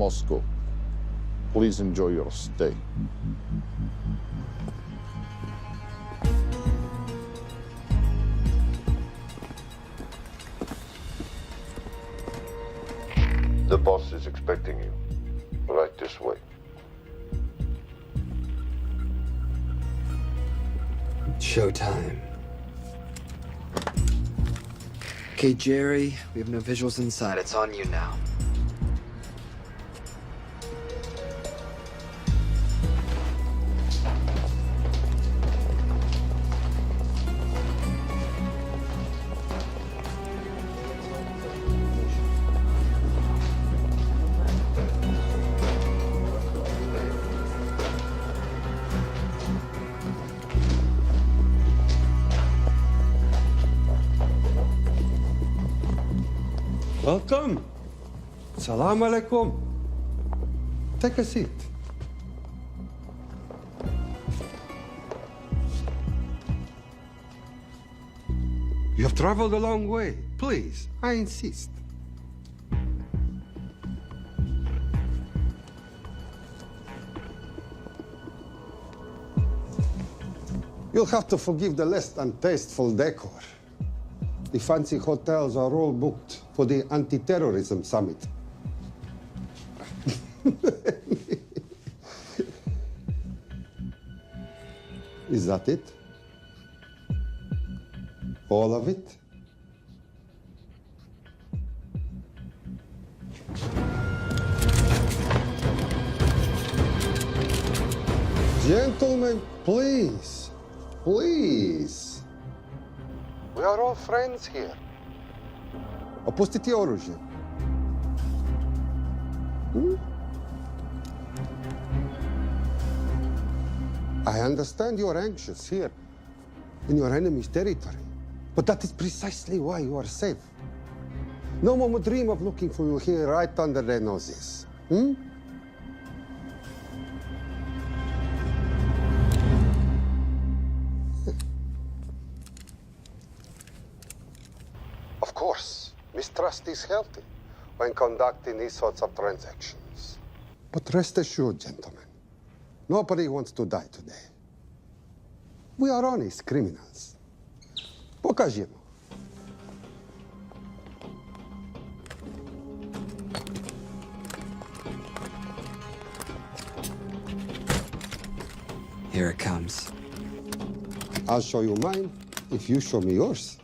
Moscow. Please enjoy your stay. The boss is expecting you. Right this way. Showtime. Okay, Jerry, we have no visuals inside. It's on you now. Welcome. Salam alaikum. Take a seat. You have traveled a long way. Please, I insist. You'll have to forgive the less than tasteful decor. The fancy hotels are all booked for the anti-terrorism summit. Is that it? All of it? Gentlemen, please, please. We are all friends here. Опустите оружие. I understand you're anxious here in your enemy's territory, but that is precisely why you are safe. No one would dream of looking for you here right under their noses. Of course, mistrust is healthy when conducting these sorts of transactions. But rest assured, gentlemen, nobody wants to die today. We are honest criminals. Покажемо. Here it comes. I'll show you mine if you show me yours.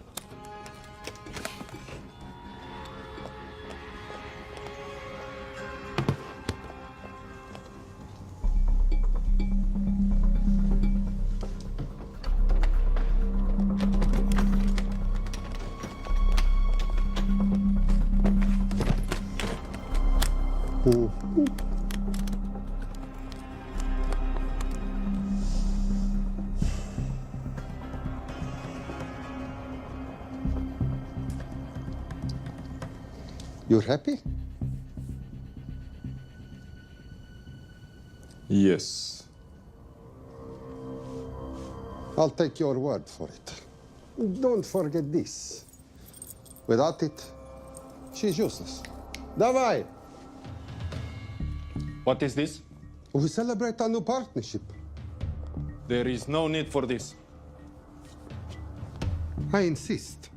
You're happy? Yes. I'll take your word for it. Don't forget this. Without it, she's useless. Давай! What is this? We celebrate our new partnership. There is no need for this. I insist.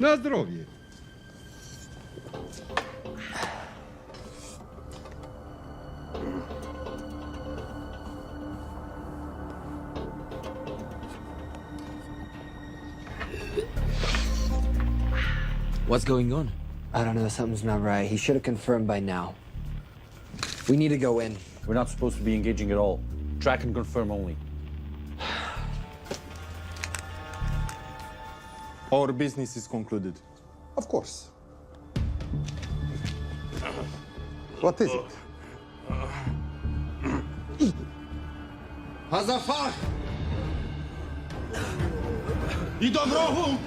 На здоровье. What's going on? I don't know. Something's not right. He should have confirmed by now. We need to go in. We're not supposed to be engaging at all. Track and confirm only. Our business is concluded. Of course. What is it? Hazafar! I do wrogu!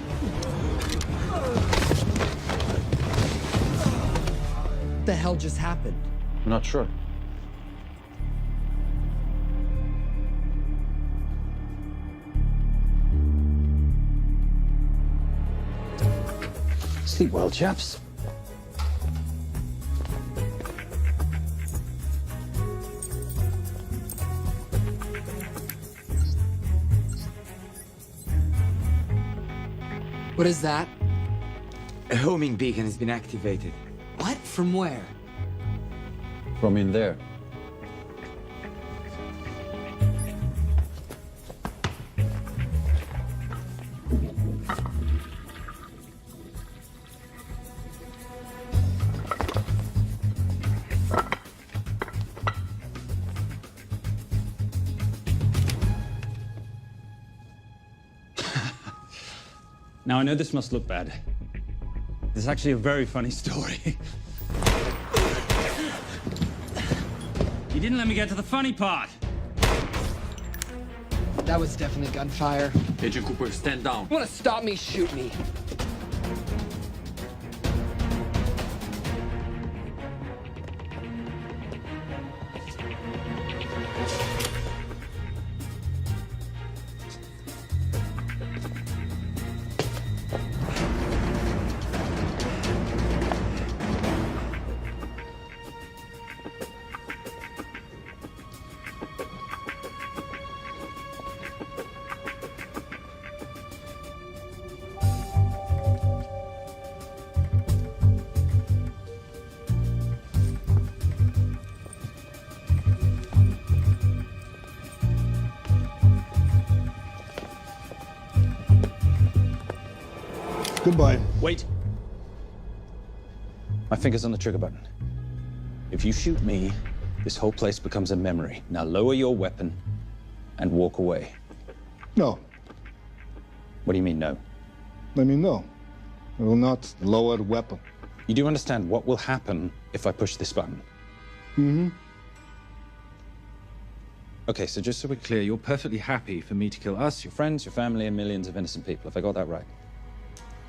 What the hell just happened? I'm not sure. Sleep well, chaps. What is that? A homing beacon has been activated. What? From where? From in there. Now, I know this must look bad. This is actually a very funny story. You didn't let me get to the funny part. That was definitely gunfire. Agent Cooper, stand down. You wanna stop me, shoot me. Goodbye. Wait. My finger's on the trigger button. If you shoot me, this whole place becomes a memory. Now lower your weapon and walk away. No. What do you mean, no? I mean, no. I will not lower the weapon. You do understand what will happen if I push this button? Mm-hmm. Okay, so just so we're clear, you're perfectly happy for me to kill us, your friends, your family, and millions of innocent people. Have I got that right?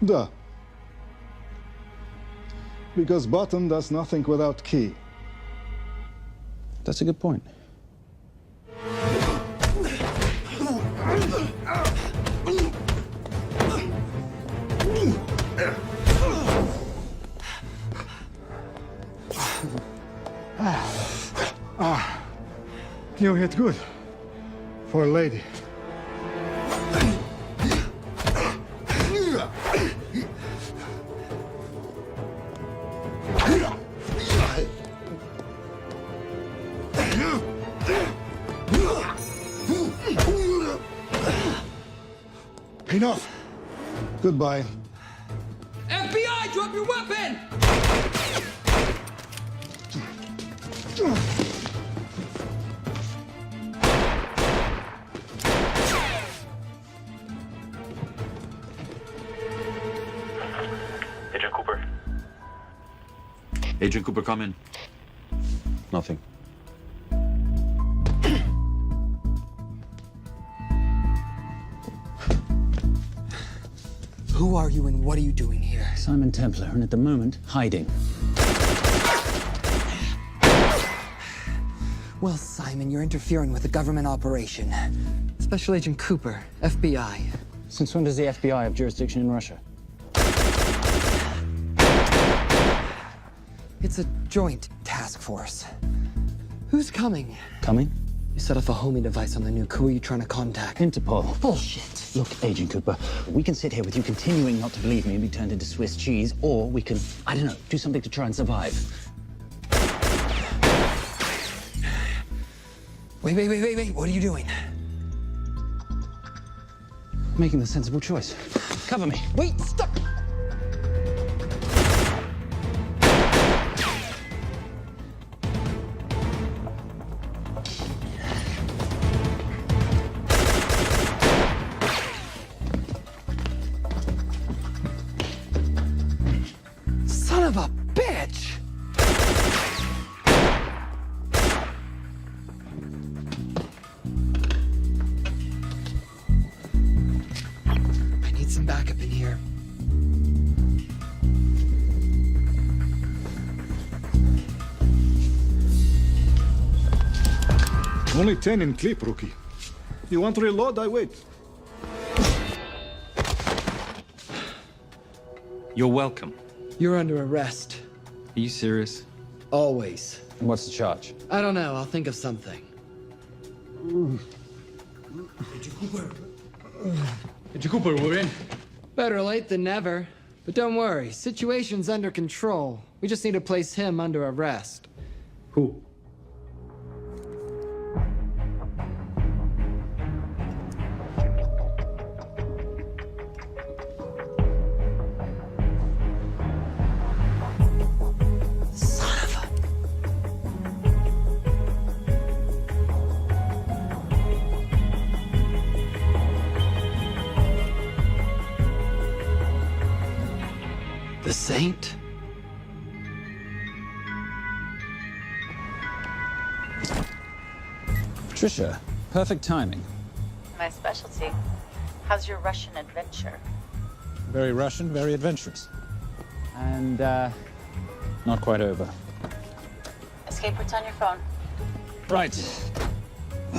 Duh. Because button does nothing without key. That's a good point. You hit good. For a lady. Enough. Goodbye. FBI, drop your weapon! Agent Cooper. Agent Cooper, come in. Nothing. Who are you and what are you doing here? Simon Templar, and at the moment, hiding. Well, Simon, you're interfering with a government operation. Special Agent Cooper, FBI. Since when does the FBI have jurisdiction in Russia? It's a joint task force. Who's coming? Coming? You set off a homing device on the nuke. Who are you trying to contact? Interpol. Bullshit. Look, Agent Cooper, we can sit here with you continuing not to believe me and be turned into Swiss cheese, or we can, I don't know, do something to try and survive. Wait. What are you doing? Making the sensible choice. Cover me. Wait, stop! Son of a bitch! I need some backup in here. Only 10 in clip, rookie. You want to reload? I wait. You're welcome. You're under arrest. Are you serious? Always. And what's the charge? I don't know. I'll think of something. Agent Cooper, we're in. Better late than never. But don't worry. Situation's under control. We just need to place him under arrest. Who? Son of a... The Saint? Patricia, perfect timing. My specialty. How's your Russian adventure? Very Russian, very adventurous. And, not quite over. Escape routes on your phone. Right.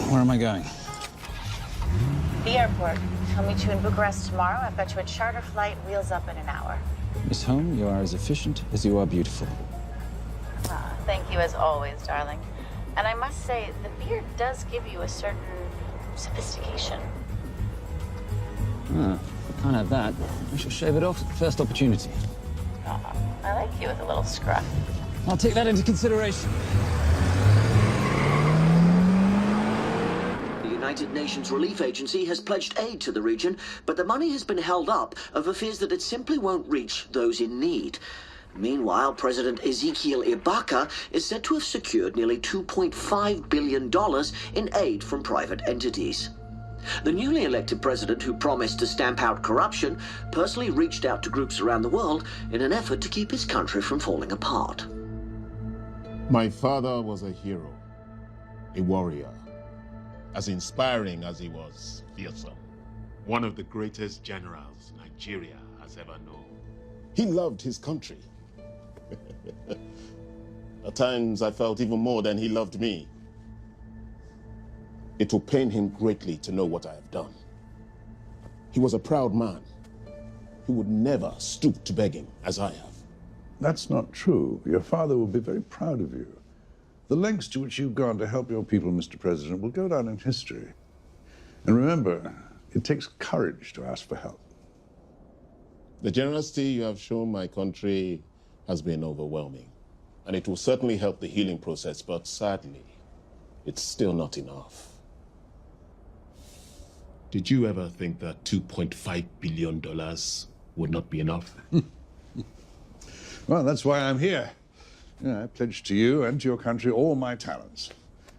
Where am I going? The airport. I'll meet you in Bucharest tomorrow. I've got you a charter flight, wheels up in an hour. Miss Holm, you are as efficient as you are beautiful. Ah, thank you as always, darling. And I must say, the beard does give you a certain sophistication. Ah, I can't have that. I shall shave it off at the first opportunity. Ah, I like you with a little scruff. I'll take that into consideration. The United Nations Relief Agency has pledged aid to the region, but the money has been held up over fears that it simply won't reach those in need. Meanwhile, President Ezekiel Ibaka is said to have secured nearly $2.5 billion in aid from private entities. The newly elected president, who promised to stamp out corruption, personally reached out to groups around the world in an effort to keep his country from falling apart. My father was a hero, a warrior, as inspiring as he was fearsome. One of the greatest generals Nigeria has ever known. He loved his country. At times, I felt even more than he loved me. It will pain him greatly to know what I have done. He was a proud man. He would never stoop to begging, as I have. That's not true. Your father will be very proud of you. The lengths to which you've gone to help your people, Mr. President, will go down in history. And remember, it takes courage to ask for help. The generosity you have shown my country has been overwhelming. And it will certainly help the healing process, but sadly, it's still not enough. Did you ever think that $2.5 billion would not be enough? Well, that's why I'm here. I pledge to you and to your country all my talents.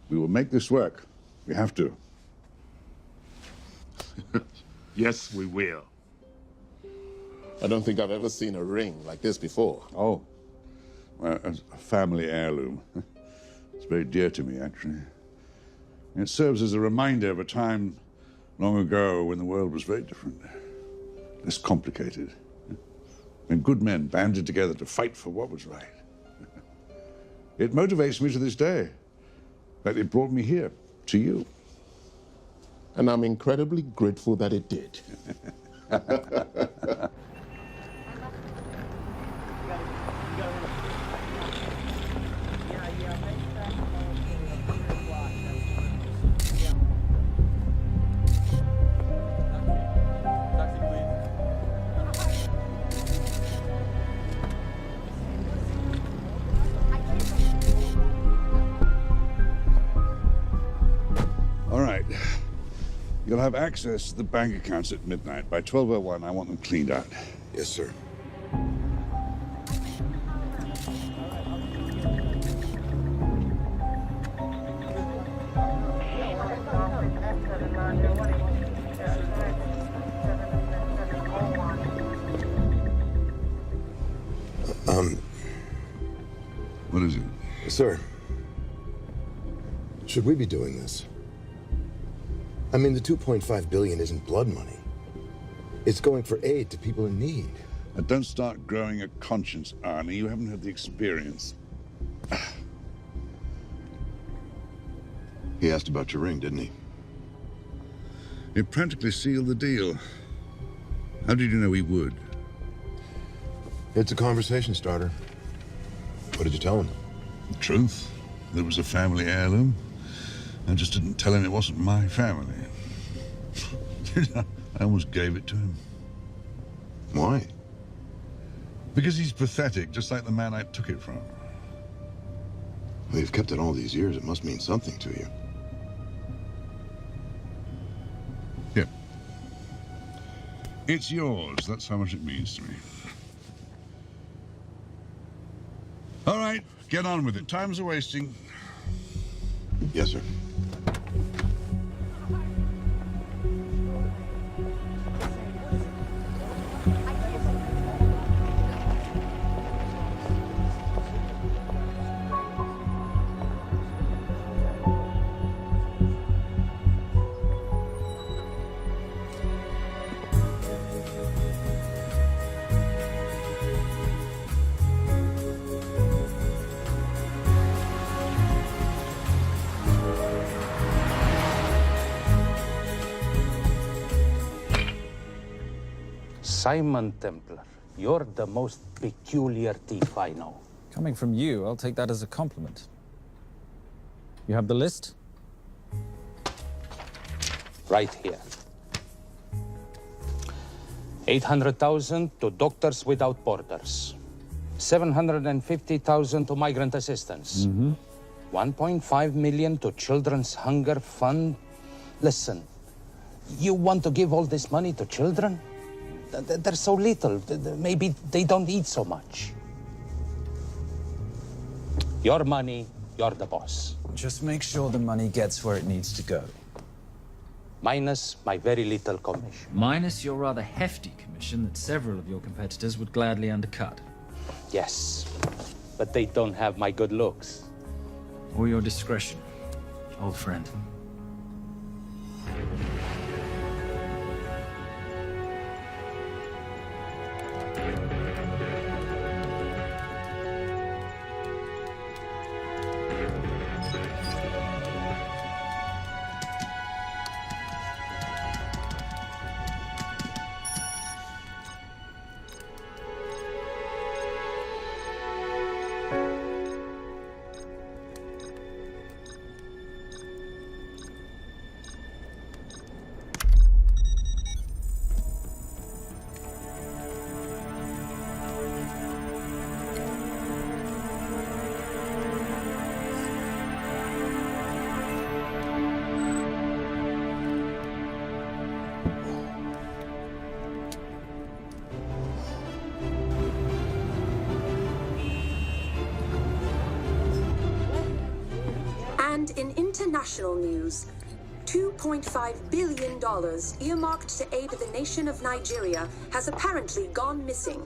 We will make this work. We have to. Yes, we will. I don't think I've ever seen a ring like this before. Oh, well, it's a family heirloom. It's very dear to me, actually. It serves as a reminder of a time long ago when the world was very different, less complicated, and good men banded together to fight for what was right. It motivates me to this day, that it brought me here, to you. And I'm incredibly grateful that it did. All right. You'll have access to the bank accounts at midnight. By 12:01, I want them cleaned out. Yes, sir. What is it? Sir, should we be doing this? I mean, the $2.5 billion isn't blood money. It's going for aid to people in need. Don't start growing a conscience, Arnie. You haven't had the experience. He asked about your ring, didn't he? It practically sealed the deal. How did you know he would? It's a conversation starter. What did you tell him? The truth. That it was a family heirloom. I just didn't tell him it wasn't my family. I almost gave it to him. Why? Because he's pathetic, just like the man I took it from. Well, you've kept it all these years. It must mean something to you. Yeah. It's yours. That's how much it means to me. All right, get on with it. Time's a wasting. Yes, sir. Simon Templar, you're the most peculiar thief I know. Coming from you, I'll take that as a compliment. You have the list? Right here. 800,000 to Doctors Without Borders. 750,000 to migrant assistance. 1.5 million to Children's Hunger Fund. Listen, you want to give all this money to children? They're so little. Maybe they don't eat so much. Your money, you're the boss. Just make sure the money gets where it needs to go. Minus my very little commission. Minus your rather hefty commission that several of your competitors would gladly undercut. Yes, but they don't have my good looks. Or your discretion, old friend. And in international news, $2.5 billion earmarked to aid the nation of Nigeria has apparently gone missing.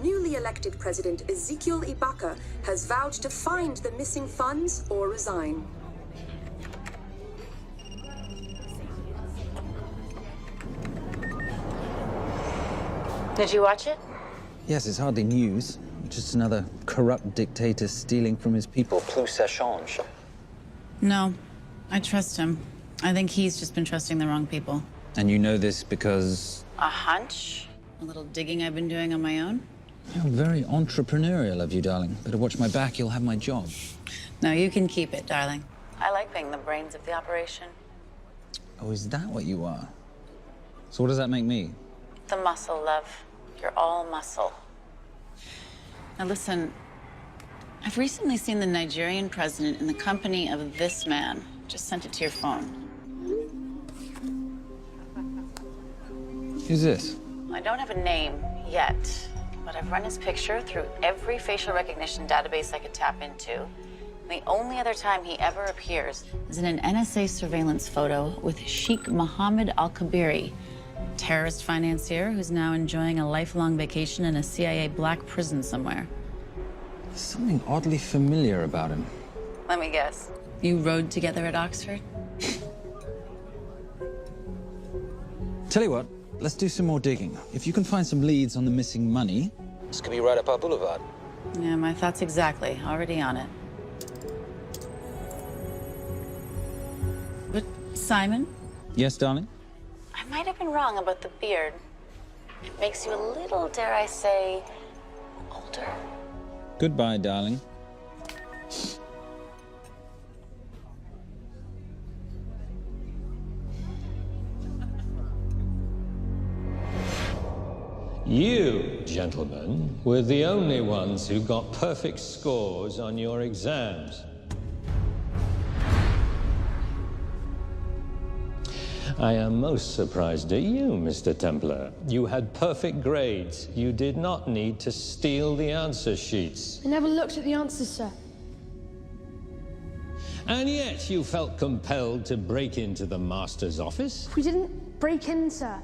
Newly elected President Ezekiel Ibaka has vowed to find the missing funds or resign. Did you watch it? Yes, it's hardly news. Just another corrupt dictator stealing from his people. Plus ça change. No, I trust him. I think he's just been trusting the wrong people. And you know this because... A hunch? A little digging I've been doing on my own? You're very entrepreneurial of you, darling. Better watch my back, you'll have my job. No, you can keep it, darling. I like being the brains of the operation. Oh, is that what you are? So what does that make me? The muscle, love. You're all muscle. Now listen, I've recently seen the Nigerian president in the company of this man. Just sent it to your phone. Who's this? I don't have a name yet, but I've run his picture through every facial recognition database I could tap into. The only other time he ever appears is in an NSA surveillance photo with Sheikh Mohammed Al-Kabiri, terrorist financier who's now enjoying a lifelong vacation in a CIA black prison somewhere. There's something oddly familiar about him. Let me guess. You rode together at Oxford? Tell you what, let's do some more digging. If you can find some leads on the missing money, this could be right up our boulevard. Yeah, my thoughts exactly. Already on it. Simon, Yes, darling? I might have been wrong about the beard. It makes you a little, dare I say, older. Goodbye, darling. You, gentlemen, were the only ones who got perfect scores on your exams. I am most surprised at you, Mr. Templar. You had perfect grades. You did not need to steal the answer sheets. I never looked at the answers, sir. And yet you felt compelled to break into the master's office? We didn't break in, sir.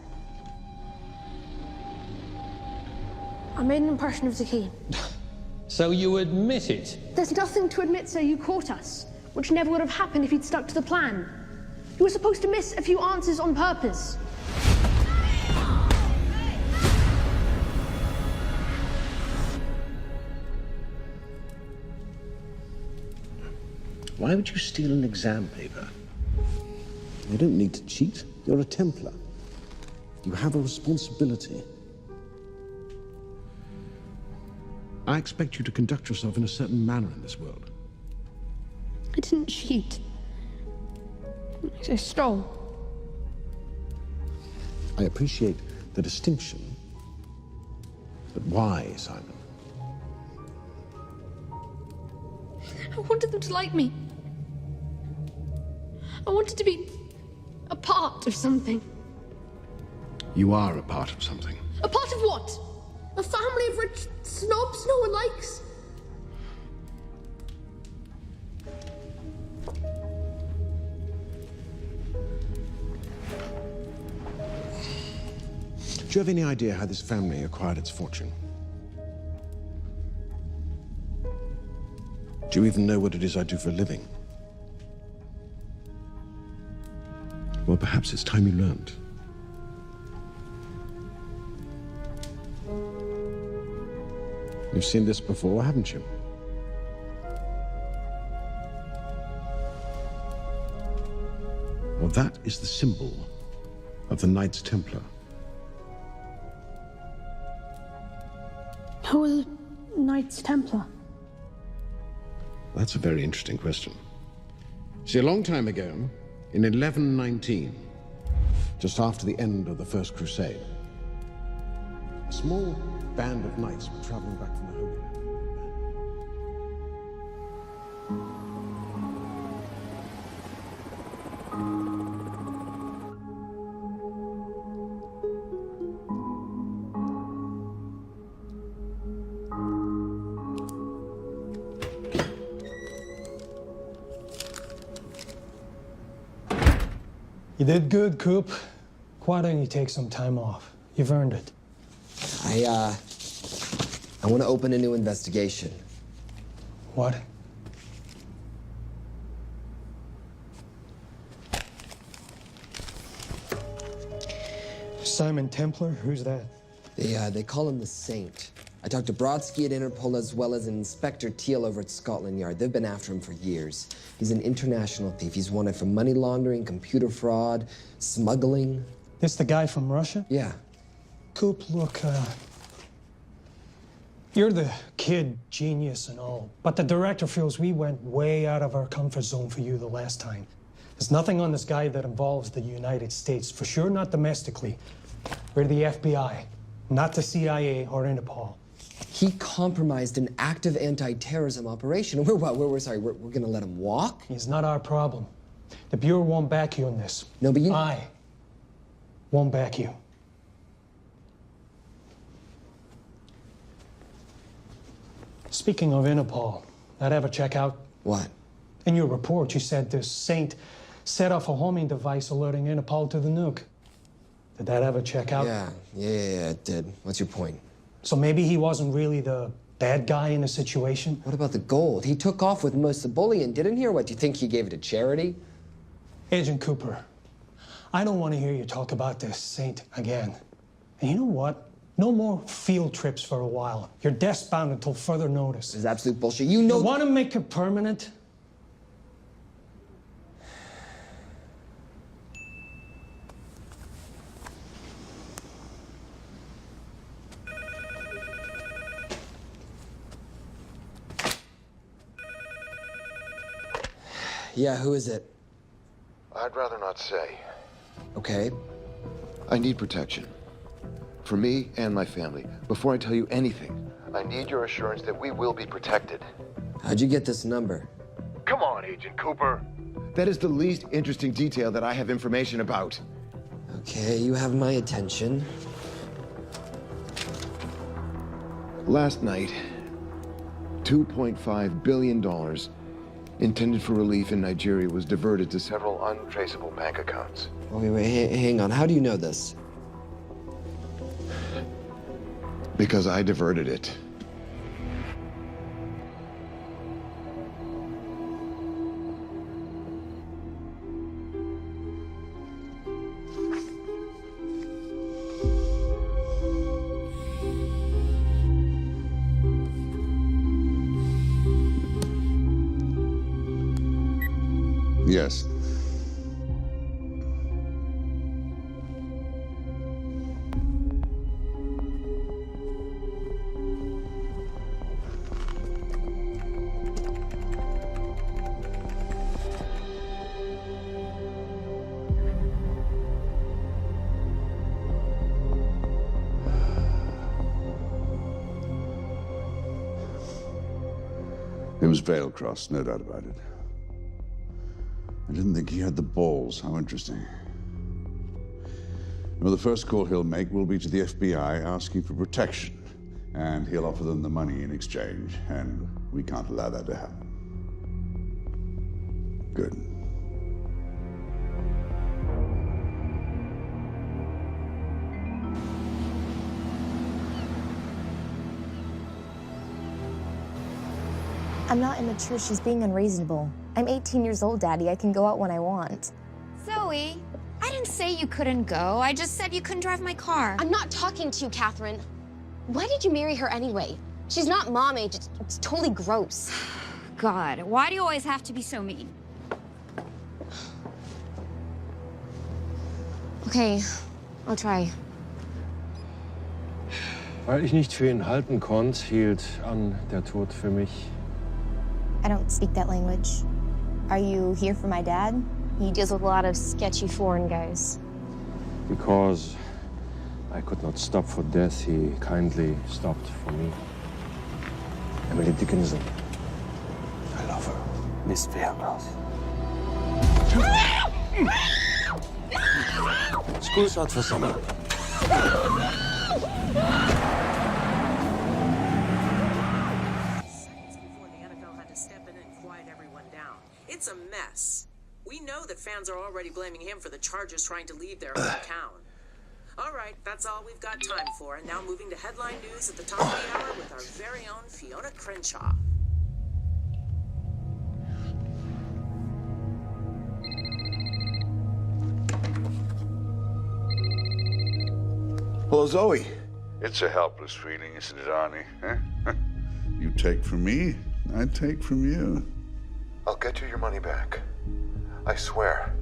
I made an impression of the key. So you admit it? There's nothing to admit, sir. You caught us, which never would have happened if you'd stuck to the plan. You were supposed to miss a few answers on purpose. Why would you steal an exam paper? You don't need to cheat. You're a Templar. You have a responsibility. I expect you to conduct yourself in a certain manner in this world. I didn't cheat. I stole. I appreciate the distinction. But why, Simon? I wanted them to like me. I wanted to be a part of something. You are a part of something. A part of what? A family of rich snobs no one likes? Do you have any idea how this family acquired its fortune? Do you even know what it is I do for a living? Well, perhaps it's time you learned. You've seen this before, haven't you? Well, that is the symbol of the Knights Templar. Who are the Knights Templar? That's a very interesting question. See, a long time ago, in 1119, just after the end of the First Crusade, a small band of knights were traveling back from the Holy Land. You did good, Coop. Why don't you take some time off? You've earned it. I want to open a new investigation. What? Simon Templar? Who's that? They call him the Saint. I talked to Brodsky at Interpol as well as Inspector Teal over at Scotland Yard. They've been after him for years. He's an international thief. He's wanted for money laundering, computer fraud, smuggling. This the guy from Russia? Yeah. Coop, look, you're the kid genius and all, but the director feels we went way out of our comfort zone for you the last time. There's nothing on this guy that involves the United States, for sure not domestically. We're the FBI, not the CIA or Interpol. He compromised an active anti-terrorism operation. We're gonna let him walk? He's not our problem. The Bureau won't back you on this. No, but I won't back you. Speaking of Interpol, that ever check out? What? In your report, you said this Saint set off a homing device alerting Interpol to the nuke. Did that ever check out? Yeah, it did. What's your point? So maybe he wasn't really the bad guy in the situation? What about the gold? He took off with most of the bullion, didn't he? Or what, do you think he gave it to charity? Agent Cooper, I don't want to hear you talk about this Saint again. And you know what? No more field trips for a while. You're desk-bound until further notice. This is absolute bullshit. You know. You want to make it permanent? Yeah, who is it? I'd rather not say. Okay. I need protection. For me and my family. Before I tell you anything, I need your assurance that we will be protected. How'd you get this number? Come on, Agent Cooper. That is the least interesting detail that I have information about. Okay, you have my attention. Last night, $2.5 billion intended for relief in Nigeria was diverted to several untraceable bank accounts. Wait, hang on. How do you know this? Because I diverted it. Yes. It was veil crossed, no doubt about it. I didn't think he had the balls. How interesting. Well, the first call he'll make will be to the FBI asking for protection. And he'll offer them the money in exchange. And we can't allow that to happen. Good. I'm not immature. She's being unreasonable. I'm 18 years old, Daddy. I can go out when I want. Zoe, I didn't say you couldn't go. I just said you couldn't drive my car. I'm not talking to you, Catherine. Why did you marry her anyway? She's not mom age. It's totally gross. God, why do you always have to be so mean? Okay, I'll try. Weil ich nicht für ihn halten konnte, hielt an der Tod für mich. I don't speak that language. Are you here for my dad? He deals with a lot of sketchy foreign guys. Because I could not stop for death, he kindly stopped for me. Emily Dickinson. I love her. Miss Fairgross. School's out for summer. It's a mess. We know that fans are already blaming him for the Chargers trying to leave their hometown. All right, that's all we've got time for. And now moving to headline news at the top of the hour with our very own Fiona Crenshaw. Hello, Zoe. It's a helpless feeling, isn't it, Arnie? Huh? You take from me, I take from you. I'll get you your money back. I swear.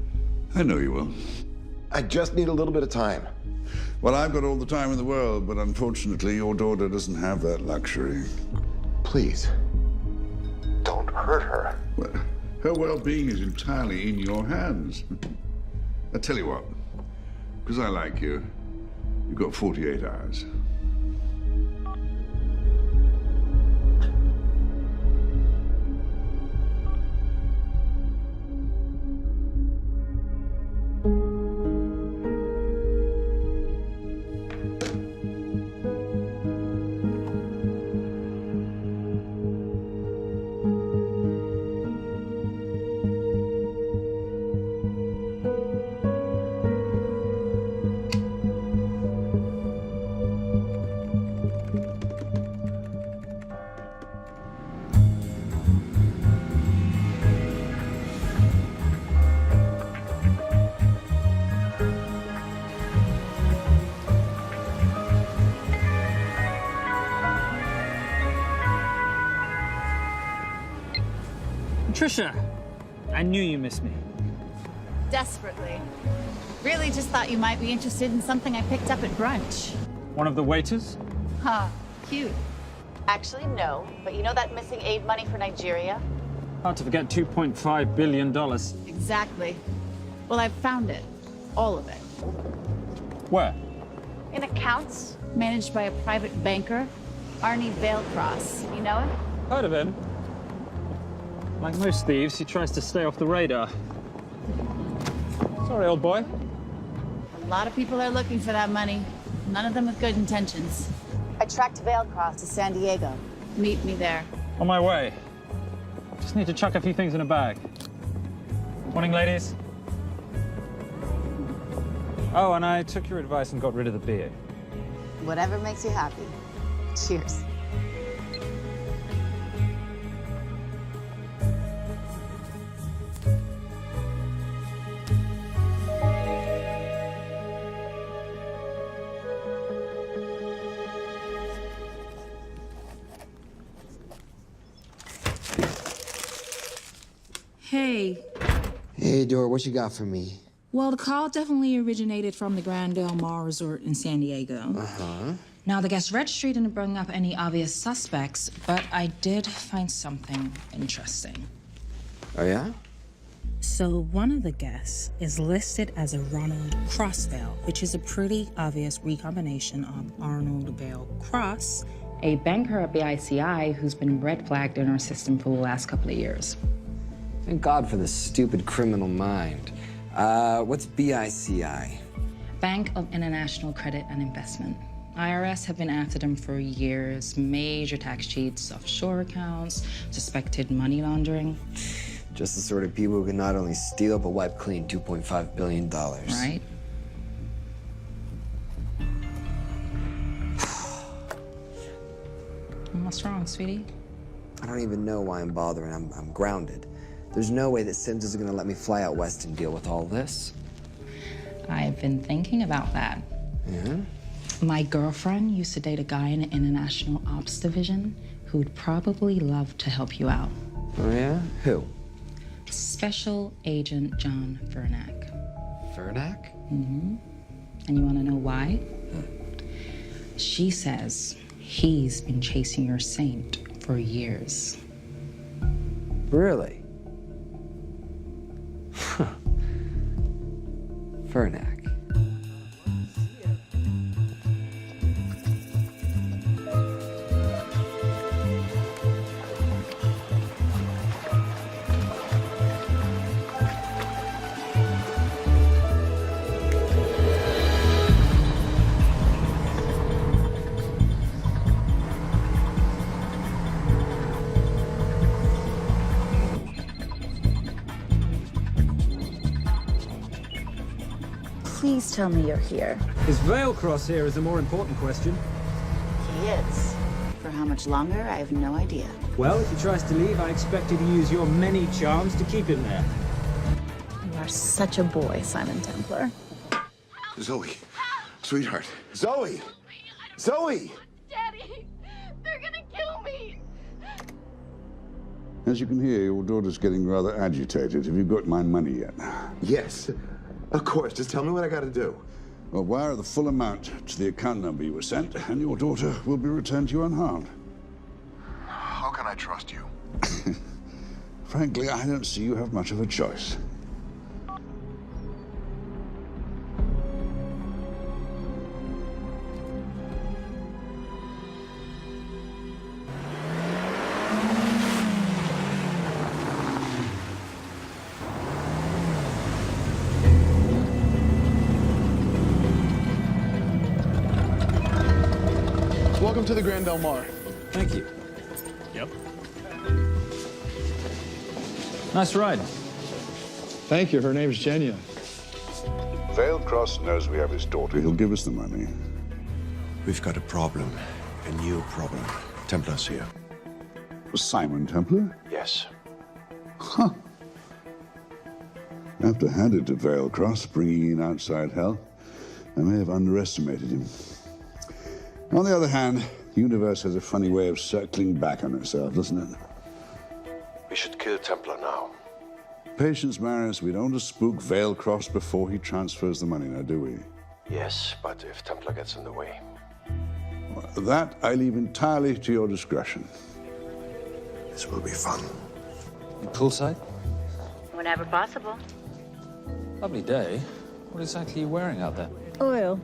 I know you will. I just need a little bit of time. Well, I've got all the time in the world, but unfortunately, your daughter doesn't have that luxury. Please, don't hurt her. Well, her well-being is entirely in your hands. I tell you what, because I like you, you've got 48 hours. Trisha, I knew you missed me. Desperately. Really just thought you might be interested in something I picked up at brunch. One of the waiters? Huh, cute. Actually, no. But you know that missing aid money for Nigeria? Hard to forget $2.5 billion. Exactly. Well, I've found it. All of it. Where? In accounts managed by a private banker, Arnie Vailcross. You know him? Heard of him. Like most thieves, he tries to stay off the radar. Sorry, old boy. A lot of people are looking for that money. None of them with good intentions. I tracked Vailcross to San Diego. Meet me there. On my way. Just need to chuck a few things in a bag. Morning, ladies. Oh, and I took your advice and got rid of the beer. Whatever makes you happy. Cheers. Hey. Hey, Dora, what you got for me? Well, the call definitely originated from the Grand Del Mar Resort in San Diego. Uh-huh. Now, the guest registry didn't bring up any obvious suspects, but I did find something interesting. Oh, yeah? So one of the guests is listed as a Ronald Crossvale, which is a pretty obvious recombination of Arnold Vale Cross, a banker at BICI who's been red flagged in our system for the last couple of years. Thank God for the stupid criminal mind. What's BICI? Bank of International Credit and Investment. IRS have been after them for years. Major tax cheats, offshore accounts, suspected money laundering. Just the sort of people who can not only steal but wipe clean $2.5 billion. Right? What's wrong, sweetie? I don't even know why I'm bothering. I'm grounded. There's no way that Sims is gonna let me fly out west and deal with all this. I've been thinking about that. Yeah? My girlfriend used to date a guy in the International Ops Division who'd probably love to help you out. Oh, yeah? Who? Special Agent John Furnack. Furnack? Mm-hmm. And you want to know why? She says he's been chasing your saint for years. Really? Huh. Furnack. Please tell me you're here. Is Vailcross here is the more important question. He is. For how much longer, I have no idea. Well, if he tries to leave, I expect you to use your many charms to keep him there. You are such a boy, Simon Templar. Zoe, sweetheart. Zoe! Zoe! Daddy, they're gonna kill me. As you can hear, your daughter's getting rather agitated. Have you got my money yet? Yes, of course. Just tell me what I gotta do. Well, wire the full amount to the account number you were sent, and your daughter will be returned to you unharmed. How can I trust you? Frankly, I don't see you have much of a choice. Welcome to the Grand Del Mar. Thank you. Yep. Nice ride. Thank you. Her name's Genya. Vailcross knows we have his daughter. He'll give us the money. We've got a problem. A new problem. Templar's here. Simon Templar? Yes. Huh. I have to hand it to Vailcross, bringing in outside help. I may have underestimated him. On the other hand, the universe has a funny way of circling back on itself, doesn't it? We should kill Templar now. Patience, Maris. We don't want to spook Vailcross before he transfers the money, now, do we? Yes, but if Templar gets in the way. That I leave entirely to your discretion. This will be fun. Poolside? Whenever possible. Lovely day. What exactly are you wearing out there? Oil.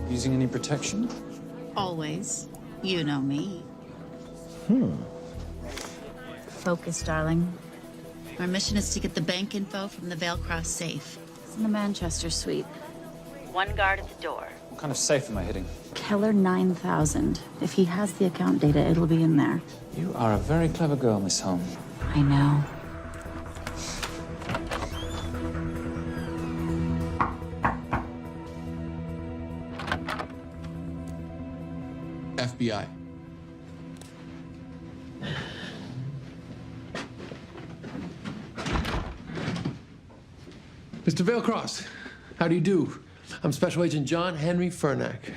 Using any protection? Always. You know me. Hmm. Focus, darling. Our mission is to get the bank info from the Vale Cross safe. It's in the Manchester suite. One guard at the door. What kind of safe am I hitting? Keller 9000. If he has the account data, it'll be in there. You are a very clever girl, Miss Holm. I know. FBI. Mr. Vailcross, how do you do? I'm Special Agent John Henry Furnack.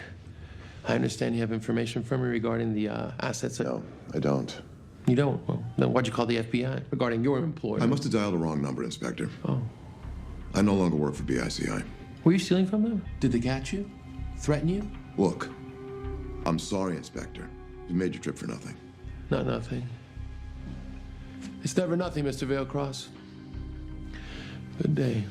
I understand you have information from me regarding the assets. No, I don't. You don't? Well, then why'd you call the FBI regarding your employer? I must have dialed the wrong number, Inspector. Oh. I no longer work for BICI. Were you stealing from them? Did they catch you? Threaten you? Look, I'm sorry, Inspector. You made your trip for nothing. Not nothing. It's never nothing, Mr. Vailcross. Good day.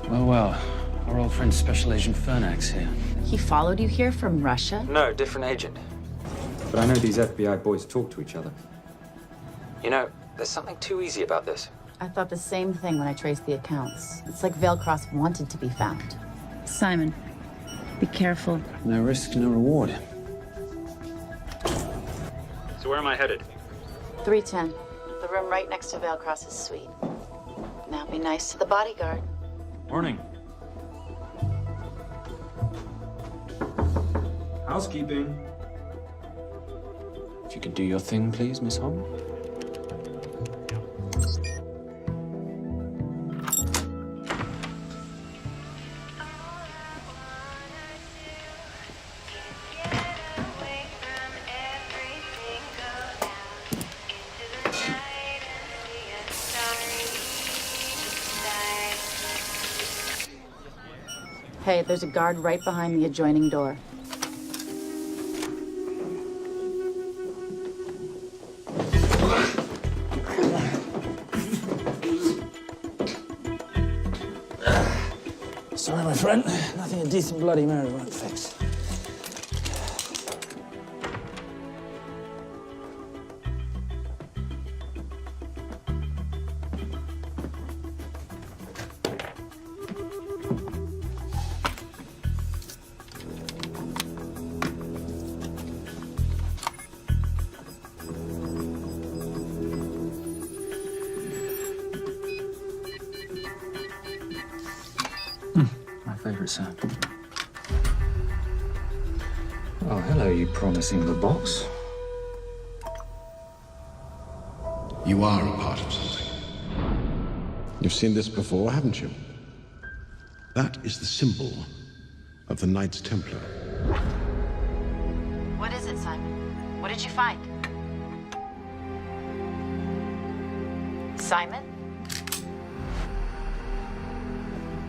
Well, our old friend Special Agent Furnack's here. He followed you here from Russia? No, different agent. But I know these FBI boys talk to each other. You know, there's something too easy about this. I thought the same thing when I traced the accounts. It's like Vailcross wanted to be found. Simon, be careful. No risk, no reward. So where am I headed? 310. The room right next to Vailcross's suite. Now be nice to the bodyguard. Morning. Housekeeping. If you could do your thing, please, Miss Holm. Hey, there's a guard right behind the adjoining door. Sorry, my friend. Nothing a decent Bloody Mary won't fix. My favorite sound. Oh, hello, you promising the box. You are a part of something. You've seen this before, haven't you? That is the symbol of the Knights Templar. What is it, Simon? What did you find? Simon?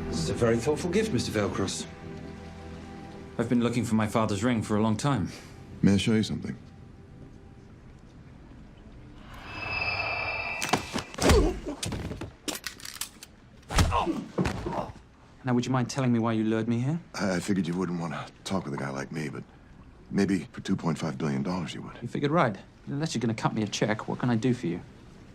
This is a very thoughtful gift, Mr. Vailcross. I've been looking for my father's ring for a long time. May I show you something? Now, would you mind telling me why you lured me here? I figured you wouldn't want to talk with a guy like me, but maybe for $2.5 billion you would. You figured right. Unless you're going to cut me a check, what can I do for you?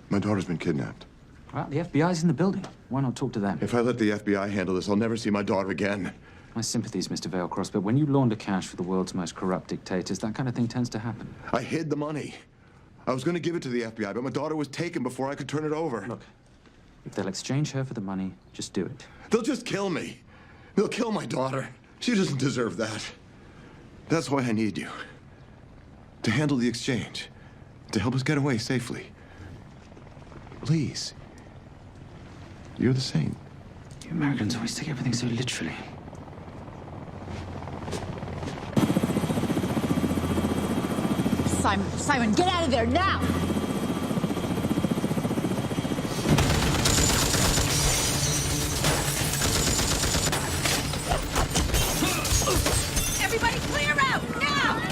My daughter's been kidnapped. Well, the FBI's in the building. Why not talk to them? If I let the FBI handle this, I'll never see my daughter again. My sympathies, Mr. Vailcross, but when you launder cash for the world's most corrupt dictators, that kind of thing tends to happen. I hid the money. I was going to give it to the FBI, but my daughter was taken before I could turn it over. Look, if they'll exchange her for the money, just do it. They'll just kill me. They'll kill my daughter. She doesn't deserve that. That's why I need you. To handle the exchange. To help us get away safely. Please. You're the saint. You Americans always take everything so literally. Simon, get out of there now! Everybody clear out, now!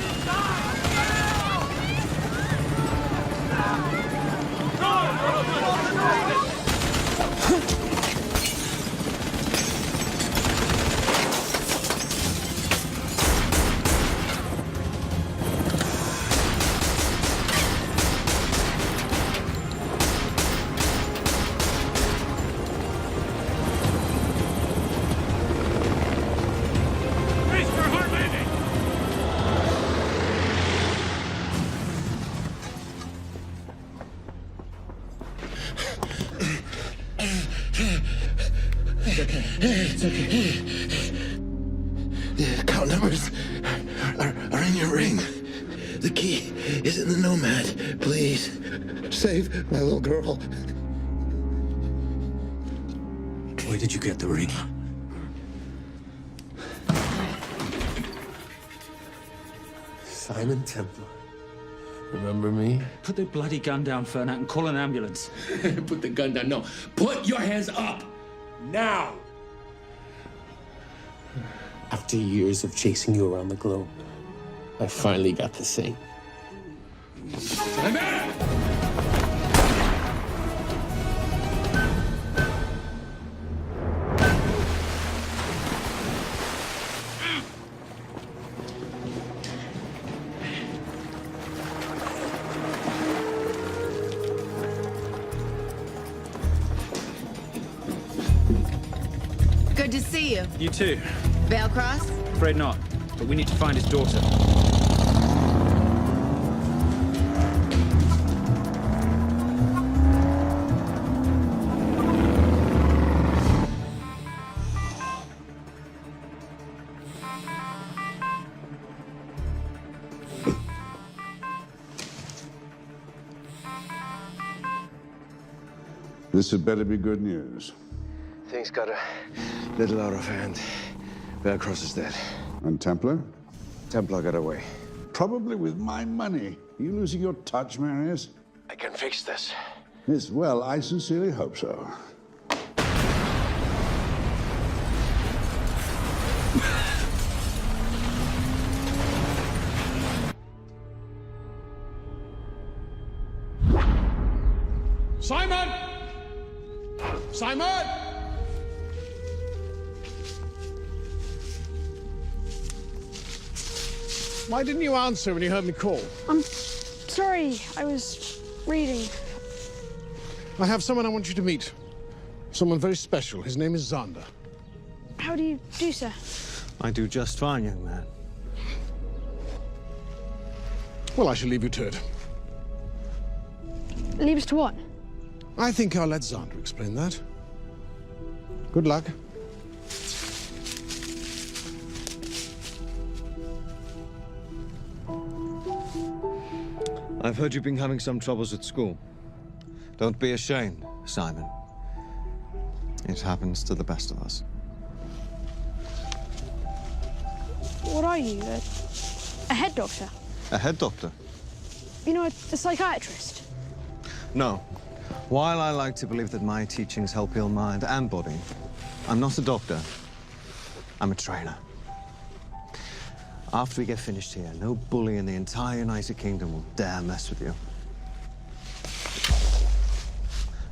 It's okay. The account numbers are in your ring. The key is in the nomad. Please, save my little girl. Where did you get the ring? Simon Templar. Remember me? Put the bloody gun down, Fernat, and call an ambulance. Put the gun down. No. Put your hands up! Now! After years of chasing you around the globe, I finally got the same. Good to see you. You too. Vale Cross? Afraid not, but we need to find his daughter. This had better be good news. Things got a little out of hand. Bearcross is dead. And Templar? Templar got away. Probably with my money. Are you losing your touch, Marius? I can fix this. Yes, well, I sincerely hope so. Simon! Simon! Why didn't you answer when you heard me call? I'm sorry, I was reading. I have someone I want you to meet. Someone very special. His name is Xander. How do you do, sir? I do just fine, young man. Well, I shall leave you to it. Leave us to what? I think I'll let Xander explain that. Good luck. I've heard you've been having some troubles at school. Don't be ashamed, Simon. It happens to the best of us. What are you? A head doctor? A head doctor? You know, a psychiatrist? No. While I like to believe that my teachings help heal mind and body, I'm not a doctor. I'm a trainer. After we get finished here, no bully in the entire United Kingdom will dare mess with you.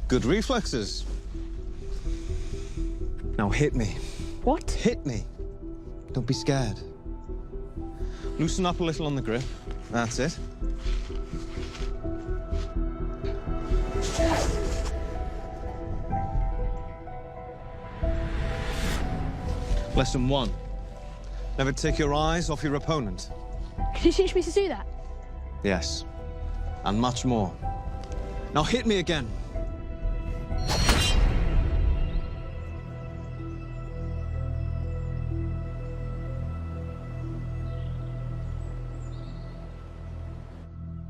Good reflexes. Now hit me. What? Hit me. Don't be scared. Loosen up a little on the grip. That's it. Lesson 1. Never take your eyes off your opponent. Can you teach me to do that? Yes. And much more. Now hit me again.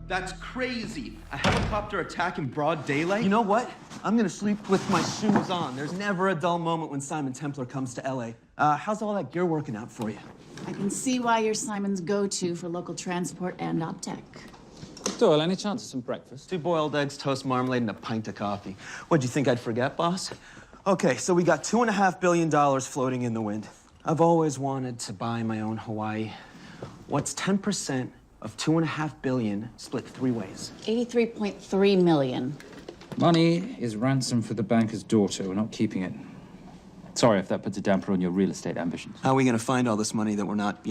That's crazy. A helicopter attack in broad daylight? You know what? I'm gonna sleep with my shoes on. There's never a dull moment when Simon Templar comes to LA. How's all that gear working out for you? I can see why you're Simon's go-to for local transport and OpTech. Doyle, any chance of some breakfast? 2 boiled eggs, toast, marmalade, and a pint of coffee. What'd you think I'd forget, boss? Okay, so we got $2.5 billion floating in the wind. I've always wanted to buy my own Hawaii. What's 10% of $2.5 billion split 3 ways? 83.3 million. Money is ransom for the banker's daughter. We're not keeping it. Sorry if that puts a damper on your real estate ambitions. How are we gonna find all this money that we're not,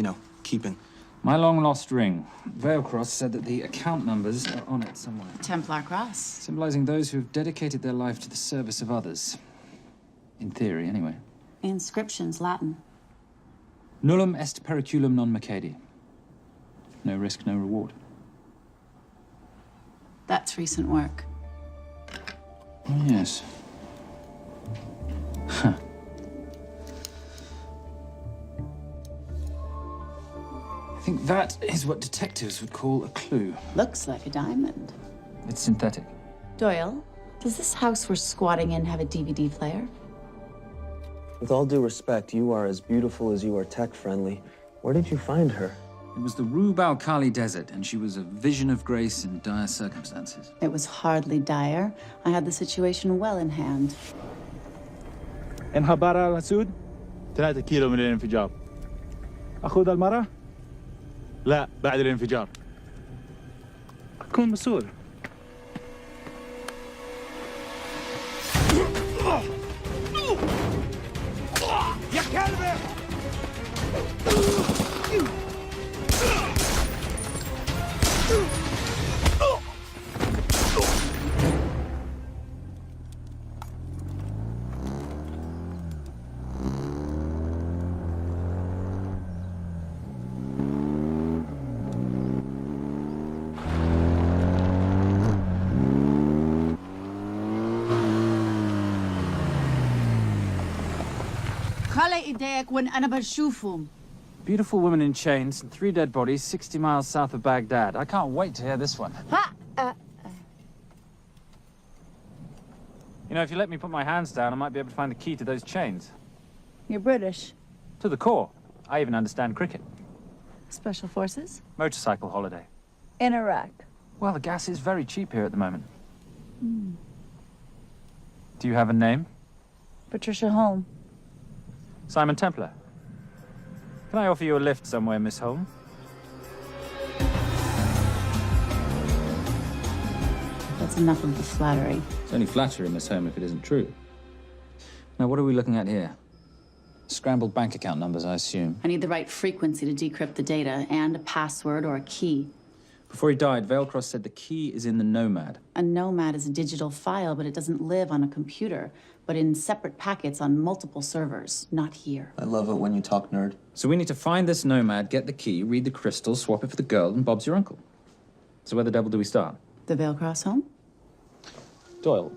keeping? My long-lost ring. Veilcross said that the account numbers are on it somewhere. Templar Cross. Symbolizing those who have dedicated their life to the service of others. In theory, anyway. Inscription's Latin. Nullum est periculum non mercedi. No risk, no reward. That's recent work. Oh, yes. Huh. I think that is what detectives would call a clue. Looks like a diamond. It's synthetic. Doyle, does this house we're squatting in have a DVD player? With all due respect, you are as beautiful as you are tech-friendly. Where did you find her? It was the Rub al-Khali Desert, and she was a vision of grace in dire circumstances. It was hardly dire. I had the situation well in hand. انخبار على مسعود 3 كيلو من الانفجار. أخذ المرة؟ لا بعد الانفجار. أكون مسؤول. يا كلبي! Beautiful woman in chains and 3 dead bodies 60 miles south of Baghdad. I can't wait to hear this one. You know, if you let me put my hands down, I might be able to find the key to those chains. You're British. To the core. I even understand cricket. Special Forces? Motorcycle holiday. In Iraq. Well, the gas is very cheap here at the moment. Do you have a name? Patricia Holm. Simon Templar. Can I offer you a lift somewhere, Miss Holm? That's enough of the flattery. It's only flattery, Miss Holm, if it isn't true. Now, what are we looking at here? Scrambled bank account numbers, I assume. I need the right frequency to decrypt the data and a password or a key. Before he died, Veilcross said the key is in the Nomad. A Nomad is a digital file, but it doesn't live on a computer, but in separate packets on multiple servers, not here. I love it when you talk nerd. So we need to find this Nomad, get the key, read the crystal, swap it for the girl, and Bob's your uncle. So where the devil do we start? The Veilcross home? Doyle,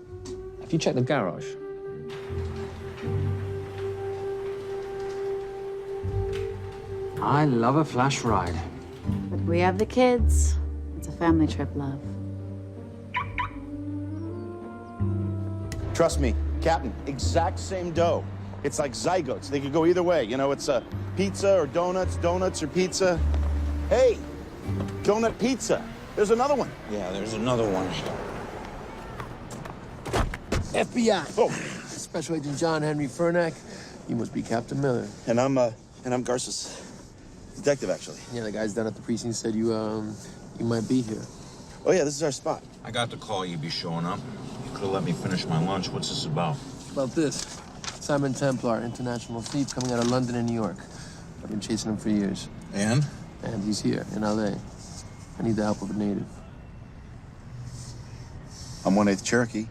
have you checked the garage? I love a flash ride. But we have the kids. It's a family trip, love. Trust me, Captain, exact same dough. It's like zygotes. They could go either way. You know, it's a pizza or donuts, donuts or pizza. Hey, donut pizza. There's another one. Yeah, there's another one. FBI. Oh. Special Agent John Henry Furnack. You must be Captain Miller. And I'm Garces. Detective, actually. Yeah, the guys down at the precinct said you might be here. Oh, yeah, this is our spot. I got the call you'd be showing up. You could have let me finish my lunch. What's this about? About this. Simon Templar, international thief coming out of London and New York. I've been chasing him for years. And? And he's here, in L.A. I need the help of a native. I'm 1/8 Cherokee.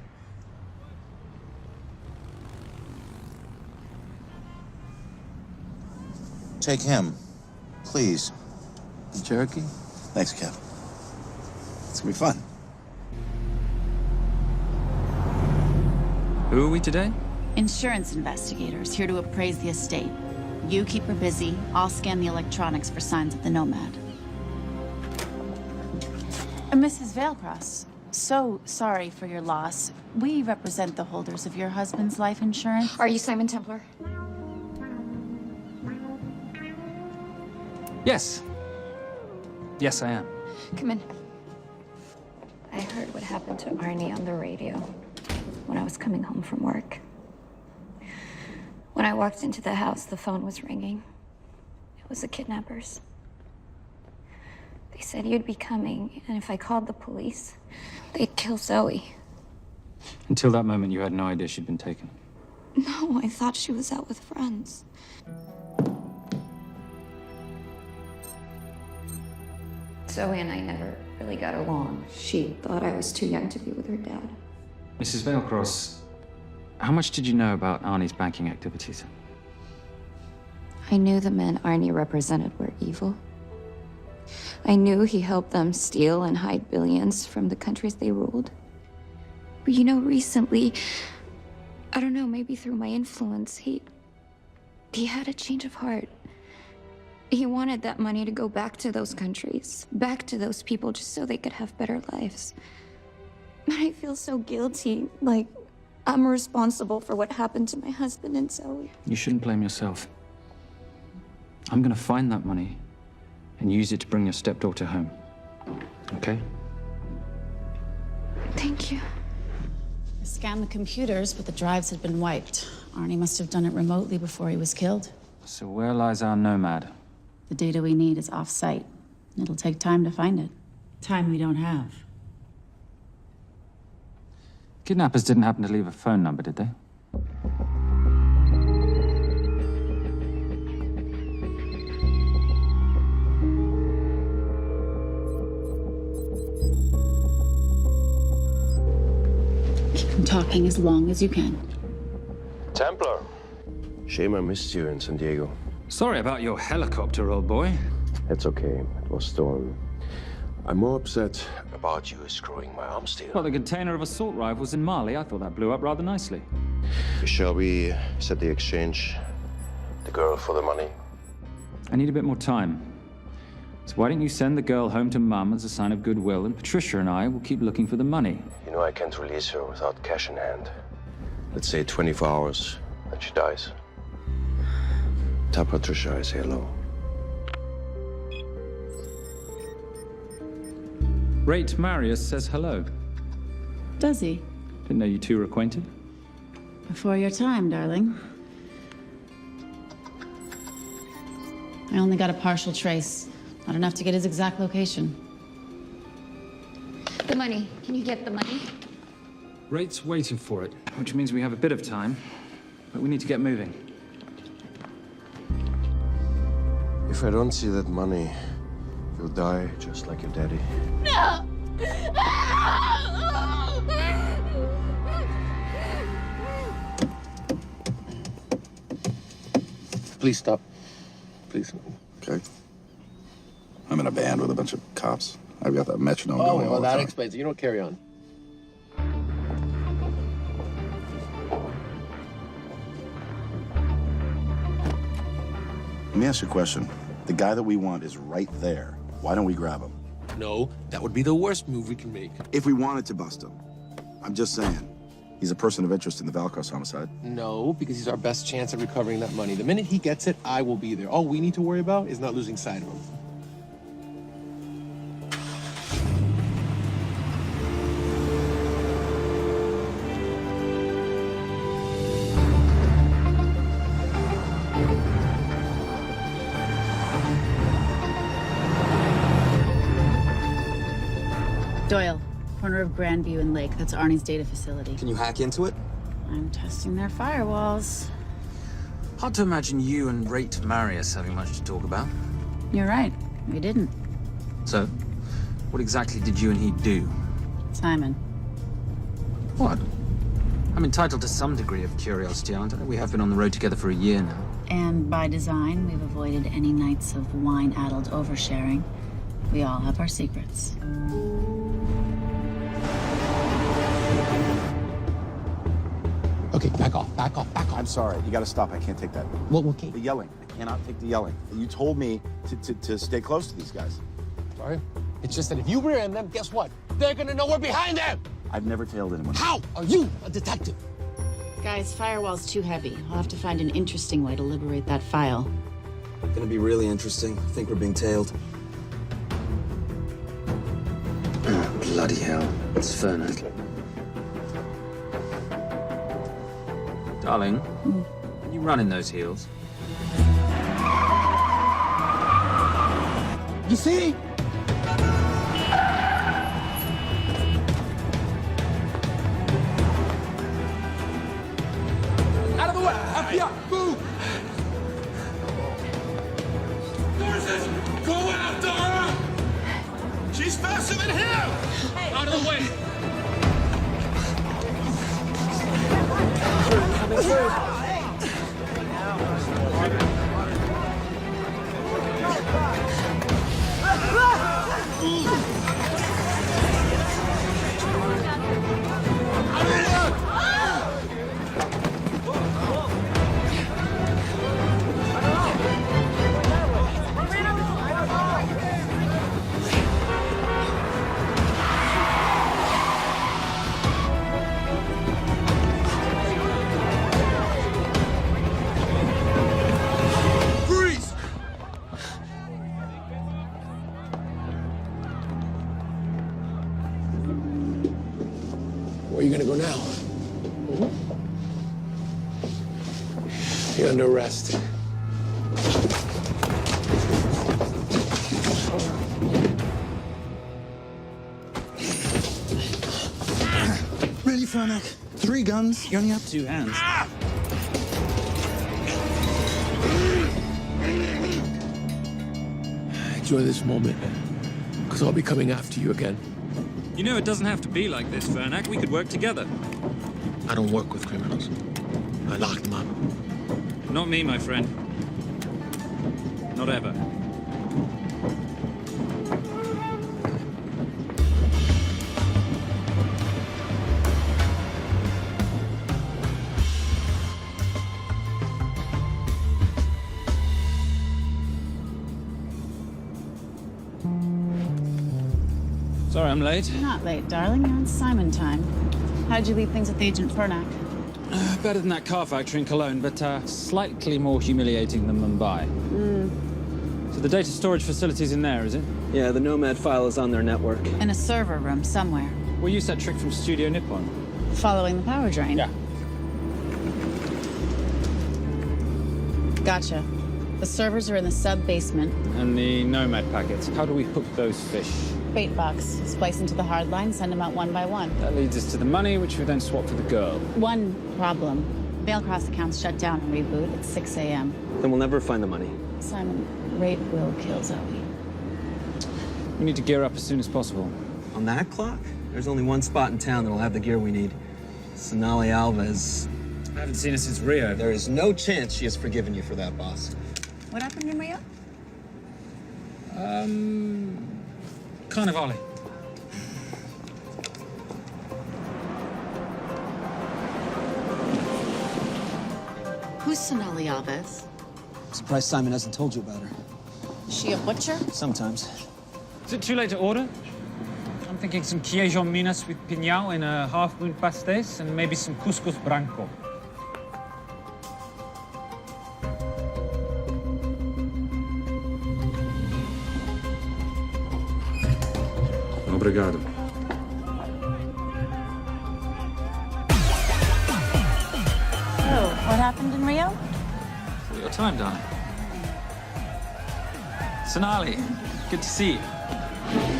Take him, please. The Cherokee? Thanks, Cap. It's gonna be fun. Who are we today? Insurance investigators here to appraise the estate. You keep her busy. I'll scan the electronics for signs of the Nomad. Mrs. Veilcross, so sorry for your loss. We represent the holders of your husband's life insurance. Are you Simon Templar? Yes. Yes, I am. Come in. I heard what happened to Arnie on the radio when I was coming home from work. When I walked into the house, the phone was ringing. It was the kidnappers. They said you'd be coming, and if I called the police, they'd kill Zoe. Until that moment, you had no idea she'd been taken. No, I thought she was out with friends. Zoe and I never really got along. She thought I was too young to be with her dad. Mrs. Vailcross, how much did you know about Arnie's banking activities? I knew the men Arnie represented were evil. I knew he helped them steal and hide billions from the countries they ruled. But you know, recently, I don't know, maybe through my influence, he had a change of heart. He wanted that money to go back to those countries, back to those people, just so they could have better lives. But I feel so guilty, like I'm responsible for what happened to my husband and Zoe. You shouldn't blame yourself. I'm gonna find that money and use it to bring your stepdaughter home. Okay? Thank you. I scanned the computers, but the drives had been wiped. Arnie must have done it remotely before he was killed. So where lies our nomad? The data we need is off-site. It'll take time to find it. Time we don't have. Kidnappers didn't happen to leave a phone number, did they? Keep them talking as long as you can. Templar. Shame I missed you in San Diego. Sorry about your helicopter, old boy. It's okay. It was storm. I'm more upset about you screwing my arms deal. Well, the container of assault rifles in Mali, I thought that blew up rather nicely. Shall we set the exchange? The girl for the money? I need a bit more time. So why don't you send the girl home to Mum as a sign of goodwill, and Patricia and I will keep looking for the money. You know I can't release her without cash in hand. Let's say 24 hours, then she dies. Tell Patricia I say hello. Rate Marius says hello. Does he? Didn't know you two were acquainted. Before your time, darling. I only got a partial trace. Not enough to get his exact location. The money. Can you get the money? Rate's waiting for it, which means we have a bit of time, but we need to get moving. If I don't see that money, you'll die just like your daddy. No! Please stop. Please. Okay. I'm in a band with a bunch of cops. I've got that metronome going all well, the that time. explains it. You don't carry on. Let me ask you a question. The guy that we want is right there. Why don't we grab him? No, that would be the worst move we can make. If we wanted to bust him. I'm just saying. He's a person of interest in the Valcross homicide. No, because he's our best chance at recovering that money. The minute he gets it, I will be there. All we need to worry about is not losing sight of him. Doyle, corner of Grandview and Lake. That's Arnie's data facility. Can you hack into it? I'm testing their firewalls. Hard to imagine you and Rate Marius having much to talk about. You're right. We didn't. So, what exactly did you and he do? Simon. What? I'm entitled to some degree of curiosity, aren't I? We have been on the road together for a year now. And by design, we've avoided any nights of wine-addled oversharing. We all have our secrets. Okay, back off, back off, back off. I'm sorry. You gotta stop. I can't take that. Well, okay. The yelling. I cannot take the yelling. You told me to stay close to these guys. Sorry? It's just that if you rear end them, guess what? They're gonna know we're behind them! I've never tailed anyone. How are you a detective? Guys, firewall's too heavy. I'll have to find an interesting way to liberate that file. Gonna be really interesting. I think we're being tailed. The Bloody hell. It's Fernac. Darling, can you run in those heels? You see? Out of the way! FBI! Move! Horses! Go after her! She's faster than him! Out of the way! Coming through. Where are you gonna go now? You're under arrest. Really, Fernac? 3 guns? You only have 2 hands. Enjoy this moment, because I'll be coming after you again. You know, it doesn't have to be like this, Fernac. We could work together. I don't work with criminals. I lock them up. Not me, my friend. Not ever. Sorry I'm late. You're not late, darling. You're on Simon time. How'd you leave things with Agent Fernac? Better than that car factory in Cologne, but slightly more humiliating than Mumbai. So the data storage facility's in there, is it? Yeah, the Nomad file is on their network. In a server room somewhere. We'll use that trick from Studio Nippon. Following the power drain? Yeah. Gotcha. The servers are in the sub-basement. And the Nomad packets. How do we hook those fish? Bait box. Splice into the hard line, send them out one by one. That leads us to the money, which we then swap for the girl. One problem. Mailcross accounts shut down and reboot at 6 a.m. Then we'll never find the money. Simon, rape will kill Zoe. We need to gear up as soon as possible. On that clock? There's only one spot in town that'll have the gear we need. Sonali Alves. I haven't seen her since Rio. There is no chance she has forgiven you for that, boss. What happened in Rio? Carnivale. Who's Sonali Alves? Surprised Simon hasn't told you about her. Is she a butcher? Sometimes. Is it too late to order? I'm thinking some queijo minas with piñao and a half-moon pastéis and maybe some couscous branco. Obrigado. Oh, what happened in Rio? Your time, darling. Sonali, good to see you.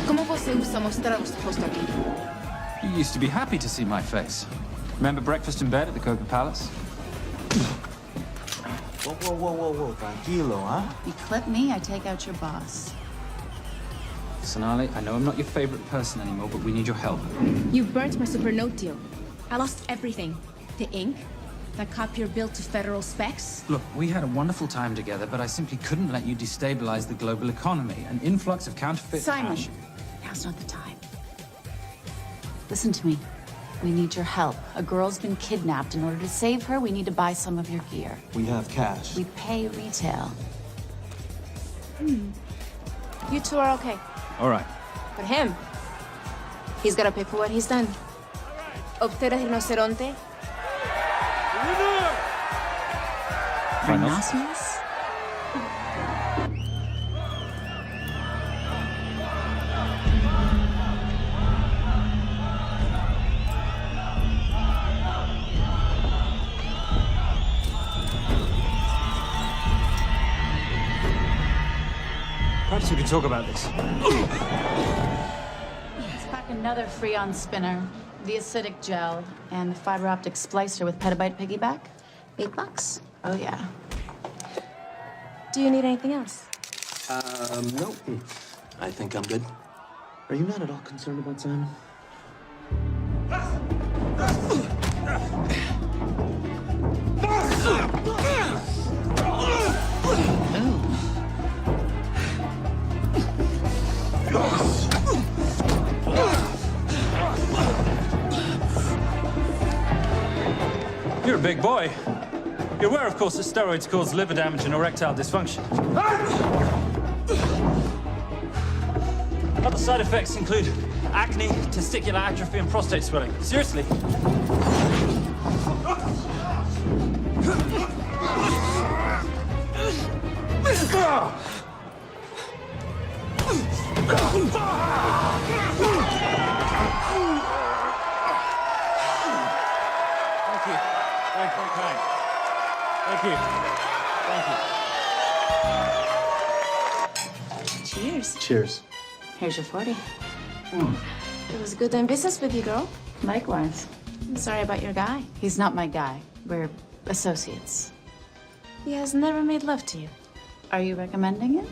¿Cómo você usa mostrar o seu rosto aqui? You used to be happy to see my face. Remember breakfast in bed at the Coca Palace? Whoa. Tranquilo, huh? You clip me, I take out your boss. Sonali, I know I'm not your favorite person anymore, but we need your help. You burnt my Supernote deal. I lost everything. The ink, that copier built to federal specs. Look, we had a wonderful time together, but I simply couldn't let you destabilize the global economy. An influx of counterfeit Simon, cash. now's not the time. Listen to me. We need your help. A girl's been kidnapped. In order to save her, we need to buy some of your gear. We have cash. We pay retail. You two are okay. All right. But him, he's gotta pay for what he's done. Obteras rinoceronte. Rhinoceros? Perhaps we can talk about this. Let's pack another Freon spinner, the acidic gel, and the fiber optic splicer with petabyte piggyback. $8. Oh, yeah. Do you need anything else? No. I think I'm good. Are you not at all concerned about Simon? You're a big boy. You're aware, of course, that steroids cause liver damage and erectile dysfunction. Other side effects include acne, testicular atrophy, and prostate swelling. Seriously. Thank you. Thank you. Cheers. Cheers. Here's your 40. It was good doing business with you, girl. Likewise. I'm sorry about your guy. He's not my guy. We're associates. He has never made love to you. Are you recommending it?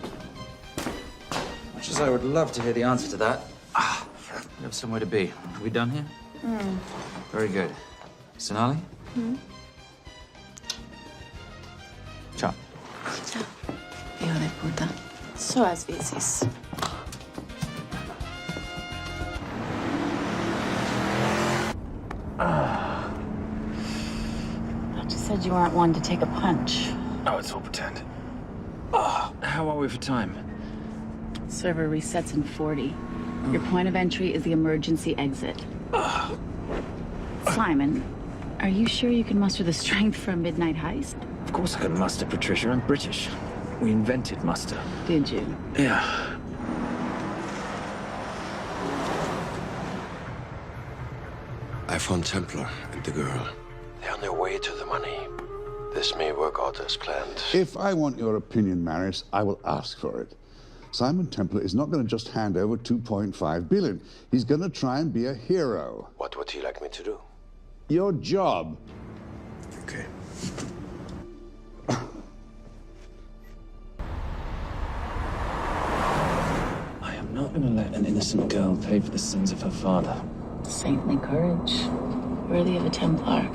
Much as I would love to hear the answer to that, we have somewhere to be. Are we done here? Very good. Sonali? Ciao. Ciao. Hijo de puta. Suas veces. But you said you weren't one to take a punch. Oh, it's all pretend. How are we for time? Server resets in 40. Your point of entry is the emergency exit. Simon, are you sure you can muster the strength for a midnight heist? Of course I can muster, Patricia. I'm British. We invented muster. Did you? Yeah. I found Templar and the girl. They're on their way to the money. This may work out as planned. If I want your opinion, Maris, I will ask for it. Simon Templar is not going to just hand over 2.5 billion. He's going to try and be a hero. What would he like me to do? Your job. Okay. I am not going to let an innocent girl pay for the sins of her father. Saintly courage. Worthy of a Templar.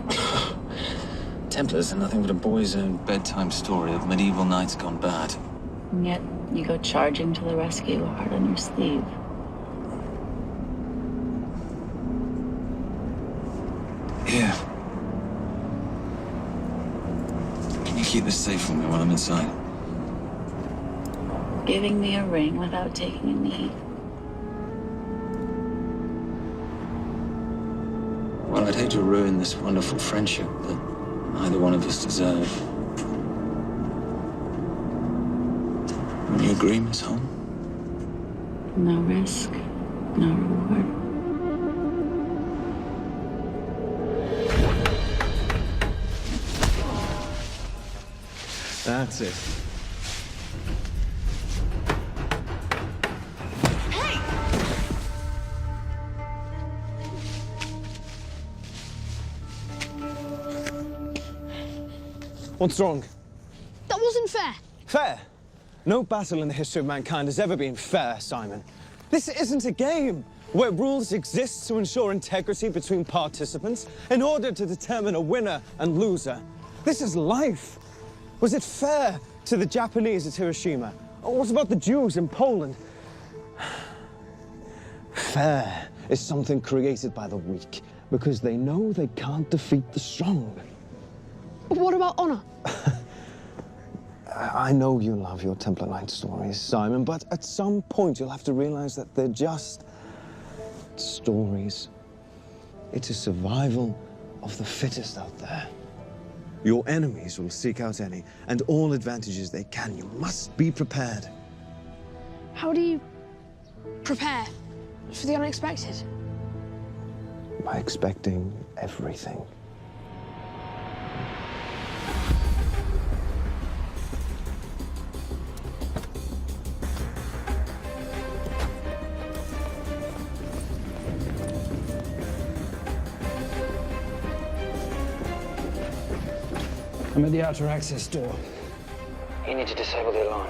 Templars are nothing but a boy's own bedtime story of medieval knights gone bad. And yet, you go charging to the rescue, heart on your sleeve. Here. Can you keep this safe for me while I'm inside? Giving me a ring without taking a knee. Well, I'd hate to ruin this wonderful friendship that neither one of us deserve. Will you agree, Miss Holm? No risk, no reward. That's it. What's wrong? That wasn't fair. Fair? No battle in the history of mankind has ever been fair, Simon. This isn't a game where rules exist to ensure integrity between participants in order to determine a winner and loser. This is life. Was it fair to the Japanese at Hiroshima? Or what about the Jews in Poland? Fair is something created by the weak because they know they can't defeat the strong. But what about honor? I know you love your Templar Knight stories, Simon, but at some point you'll have to realize that they're just stories. It's a survival of the fittest out there. Your enemies will seek out any and all advantages they can. You must be prepared. How do you prepare for the unexpected? By expecting everything. I'm at the outer access door. You need to disable the alarm.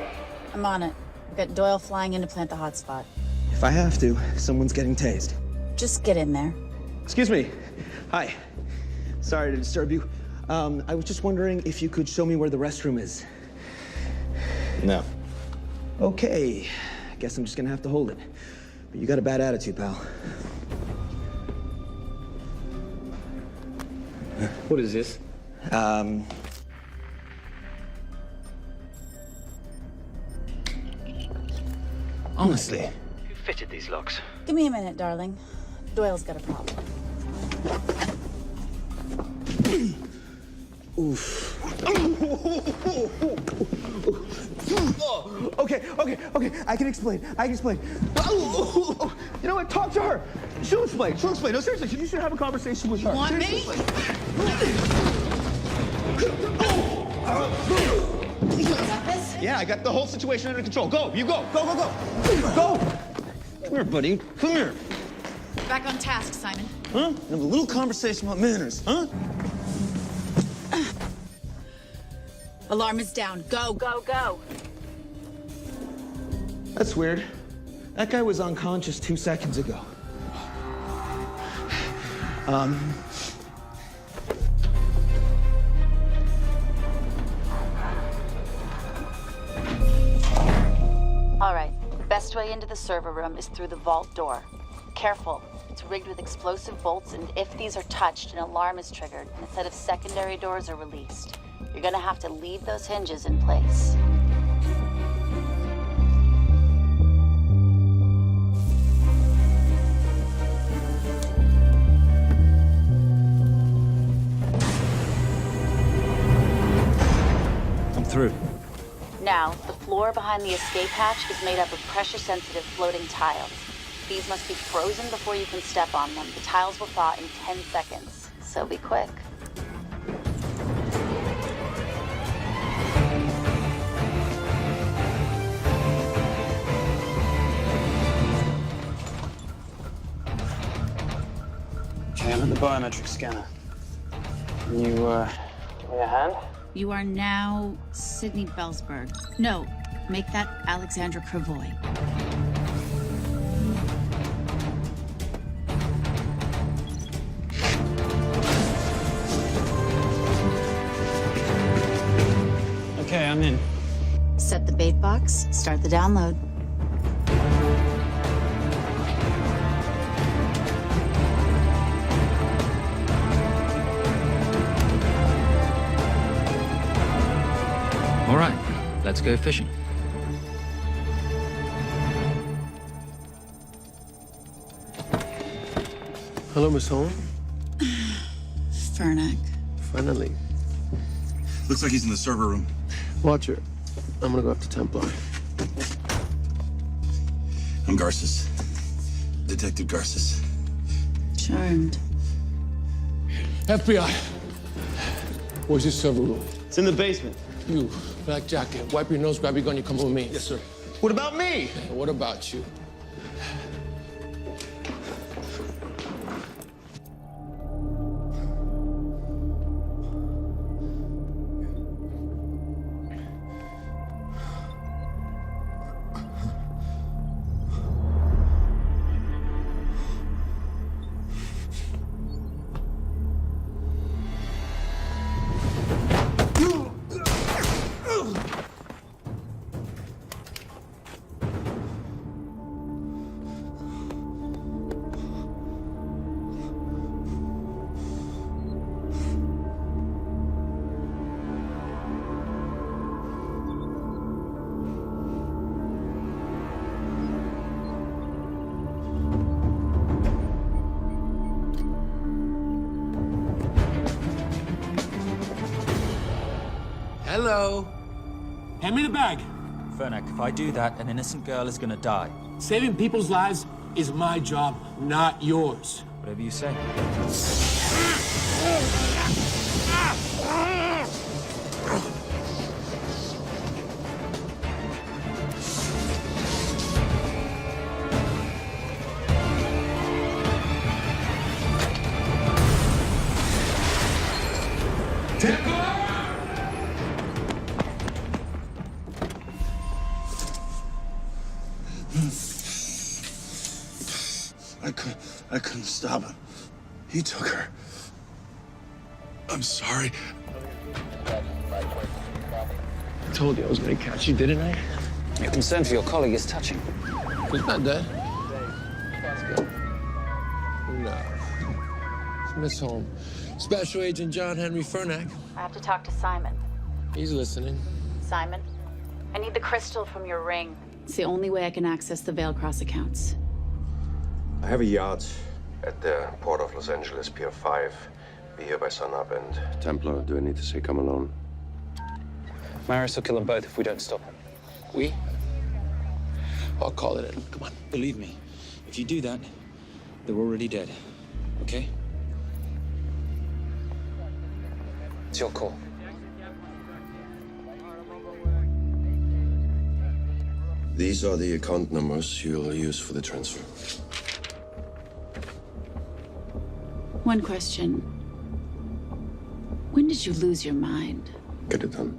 I'm on it. We've got Doyle flying in to plant the hotspot. If I have to, someone's getting tased. Just get in there. Excuse me. Hi. Sorry to disturb you. I was just wondering if you could show me where the restroom is. No. Okay. I guess I'm just gonna have to hold it. But you got a bad attitude, pal. What is this? Honestly. Who fitted these locks? Give me a minute, darling. Doyle's got a problem. Oof. Okay. I can explain. You know what? Talk to her. She'll explain. No, seriously, you should have a conversation with her. You want me? Yeah, I got the whole situation under control. Go, you go. Go. Come here, buddy. Come here. Back on task, Simon. Huh? Have a little conversation about manners, huh? Alarm is down. Go. That's weird. That guy was unconscious 2 seconds ago. All right. Best way into the server room is through the vault door. Careful. It's rigged with explosive bolts, and if these are touched, an alarm is triggered, and a set of secondary doors are released. You're gonna have to leave those hinges in place. I'm through. Now, the floor behind the escape hatch is made up of pressure-sensitive floating tiles. These must be frozen before you can step on them. The tiles will thaw in 10 seconds, so be quick. Okay, I'm at the biometric scanner. Can you, give me a hand? You are now Sydney Bellsberg. No, make that Alexandra Cravoy. Okay, I'm in. Set the bait box, start the download. All right, let's go fishing. Hello, Miss Holm. Fernac. Finally. Looks like he's in the server room. Watcher, I'm gonna go up to Templar. I'm Garces. Detective Garces. Charmed. FBI. Where's your server room? It's in the basement. You, black jacket, wipe your nose, grab your gun, you come with me. Yes, sir. What about me? And what about you? Hello. Hand me the bag. Fernac, if I do that, an innocent girl is gonna die. Saving people's lives is my job, not yours. Whatever you say. I couldn't stop him. He took her. I'm sorry. I told you I was gonna catch you, didn't I? Your concern for your colleague is touching. He's not dead. No. It's Miss Holmes. Special Agent John Henry Fernack. I have to talk to Simon. He's listening. Simon, I need the crystal from your ring. It's the only way I can access the Veil Cross accounts. I have a yacht at the port of Los Angeles, Pier 5. Be here by sunup, and Templar, do I need to say come alone? Maris will kill them both if we don't stop him. We? I'll call it in. Come on. Believe me, if you do that, they're already dead. Okay? It's your call. These are the account numbers you'll use for the transfer. One question. When did you lose your mind? Get it done.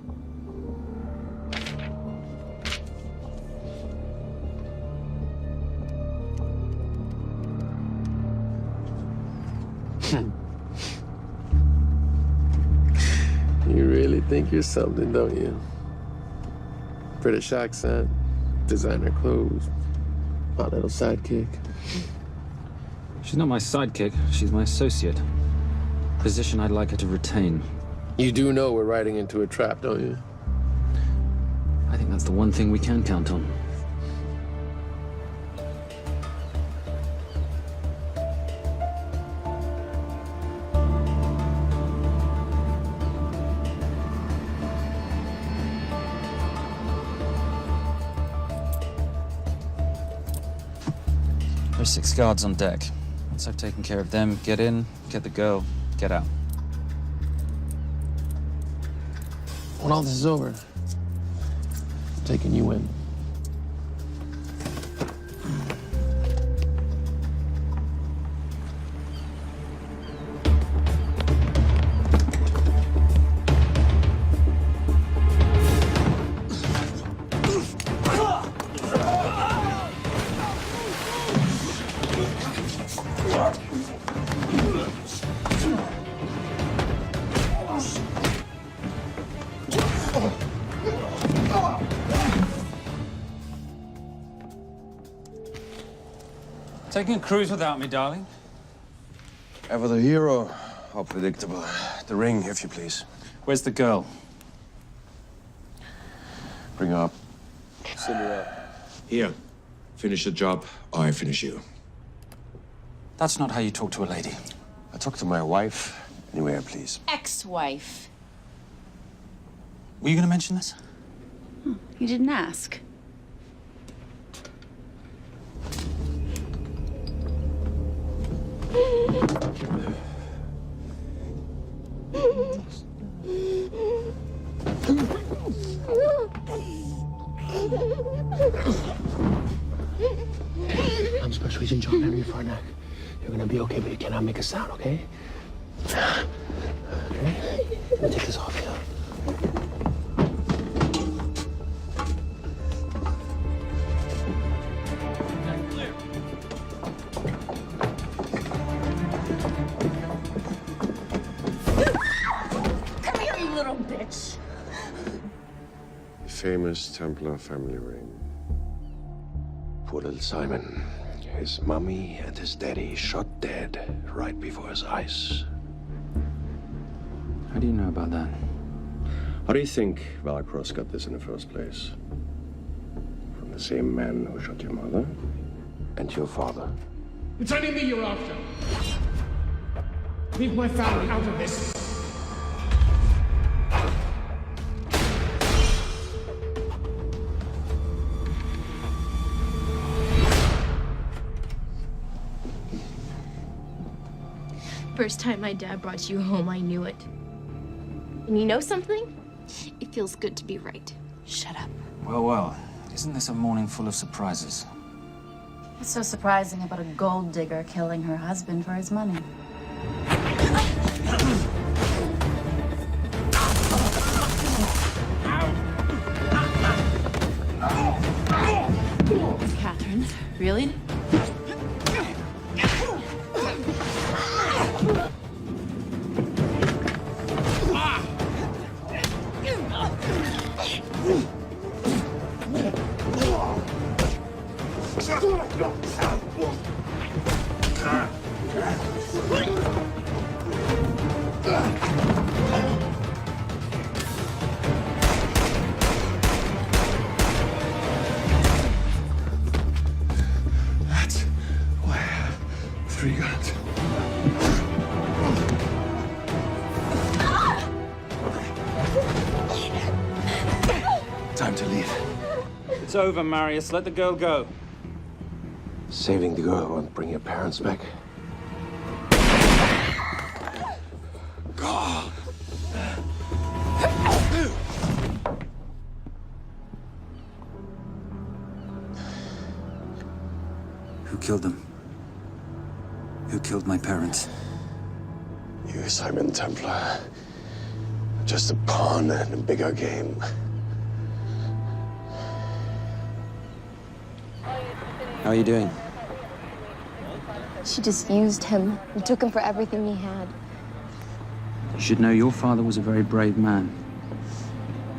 You really think you're something, don't you? British accent, designer clothes, my little sidekick. She's not my sidekick. She's my associate. Position I'd like her to retain. You do know we're riding into a trap, don't you? I think that's the one thing we can count on. There's 6 guards on deck. Once I've taken care of them, get in, get the girl, get out. When all this is over, I'm taking you in. Taking a cruise without me, darling? Ever the hero? How predictable. The ring, if you please. Where's the girl? Bring her up. Send her up. Here. Finish the job, or I finish you. That's not how you talk to a lady. I talk to my wife anywhere, please. Ex-wife. Were you going to mention this? You didn't ask. I'm Special Agent John Henry Fernack. You're gonna be okay, but you cannot make a sound, okay? Okay? Let me take this off you. Come here, you little bitch. Famous Templar family ring. Poor little Simon. His mummy and his daddy shot dead right before his eyes. How do you know about that? How do you think Valacross got this in the first place? From the same man who shot your mother and your father. It's only me you're after. Leave my family out of this. First time my dad brought you home, I knew it. And you know something? It feels good to be right. Shut up. Well, well. Isn't this a morning full of surprises? What's so surprising about a gold digger killing her husband for his money? Catherine, really? That's why I have 3 guns. Time to leave. It's over, Marius. Let the girl go. Saving the girl won't bring your parents back. God. Who killed them? Who killed my parents? You, Simon Templar. Just a pawn in a bigger game. How are you doing? She just used him and took him for everything he had. You should know your father was a very brave man.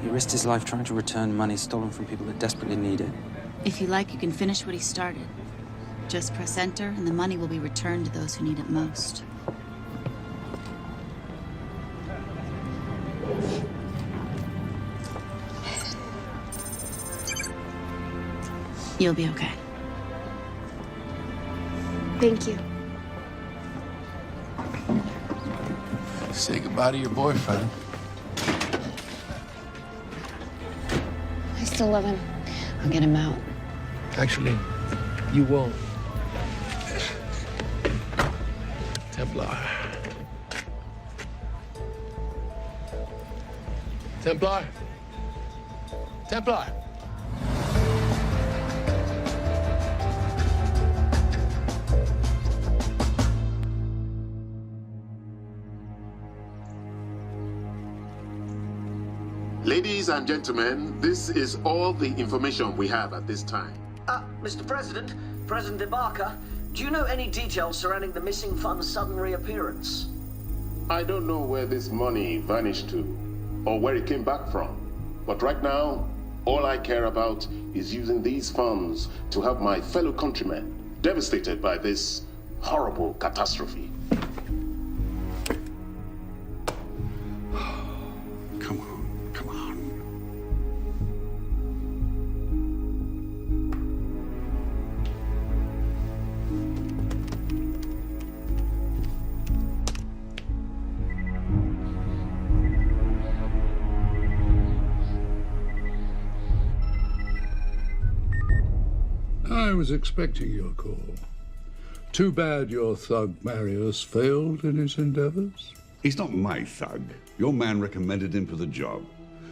He risked his life trying to return money stolen from people that desperately need it. If you like, you can finish what he started. Just press enter, and the money will be returned to those who need it most. You'll be okay. Thank you. Say goodbye to your boyfriend. I still love him. I'll get him out. Actually, you won't. Templar. Templar. Templar. Ladies and gentlemen, this is all the information we have at this time. Mr. President, President Ibaka, do you know any details surrounding the missing fund's sudden reappearance? I don't know where this money vanished to or where it came back from. But right now, all I care about is using these funds to help my fellow countrymen devastated by this horrible catastrophe. I was expecting your call. Too bad your thug Marius failed in his endeavors. He's not my thug. Your man recommended him for the job.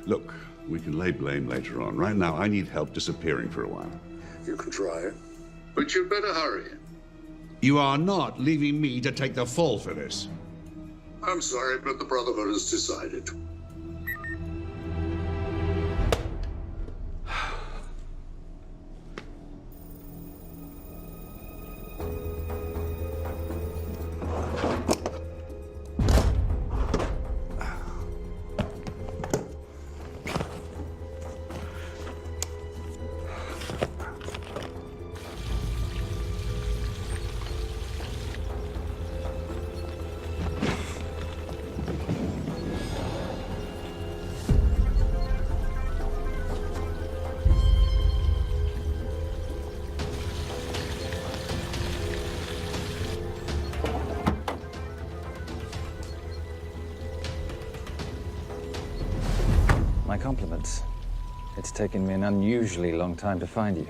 Look, we can lay blame later on. Right now, I need help disappearing for a while. You can try it, but you'd better hurry. You are not leaving me to take the fall for this. I'm sorry, but the Brotherhood has decided. My compliments. It's taken me an unusually long time to find you.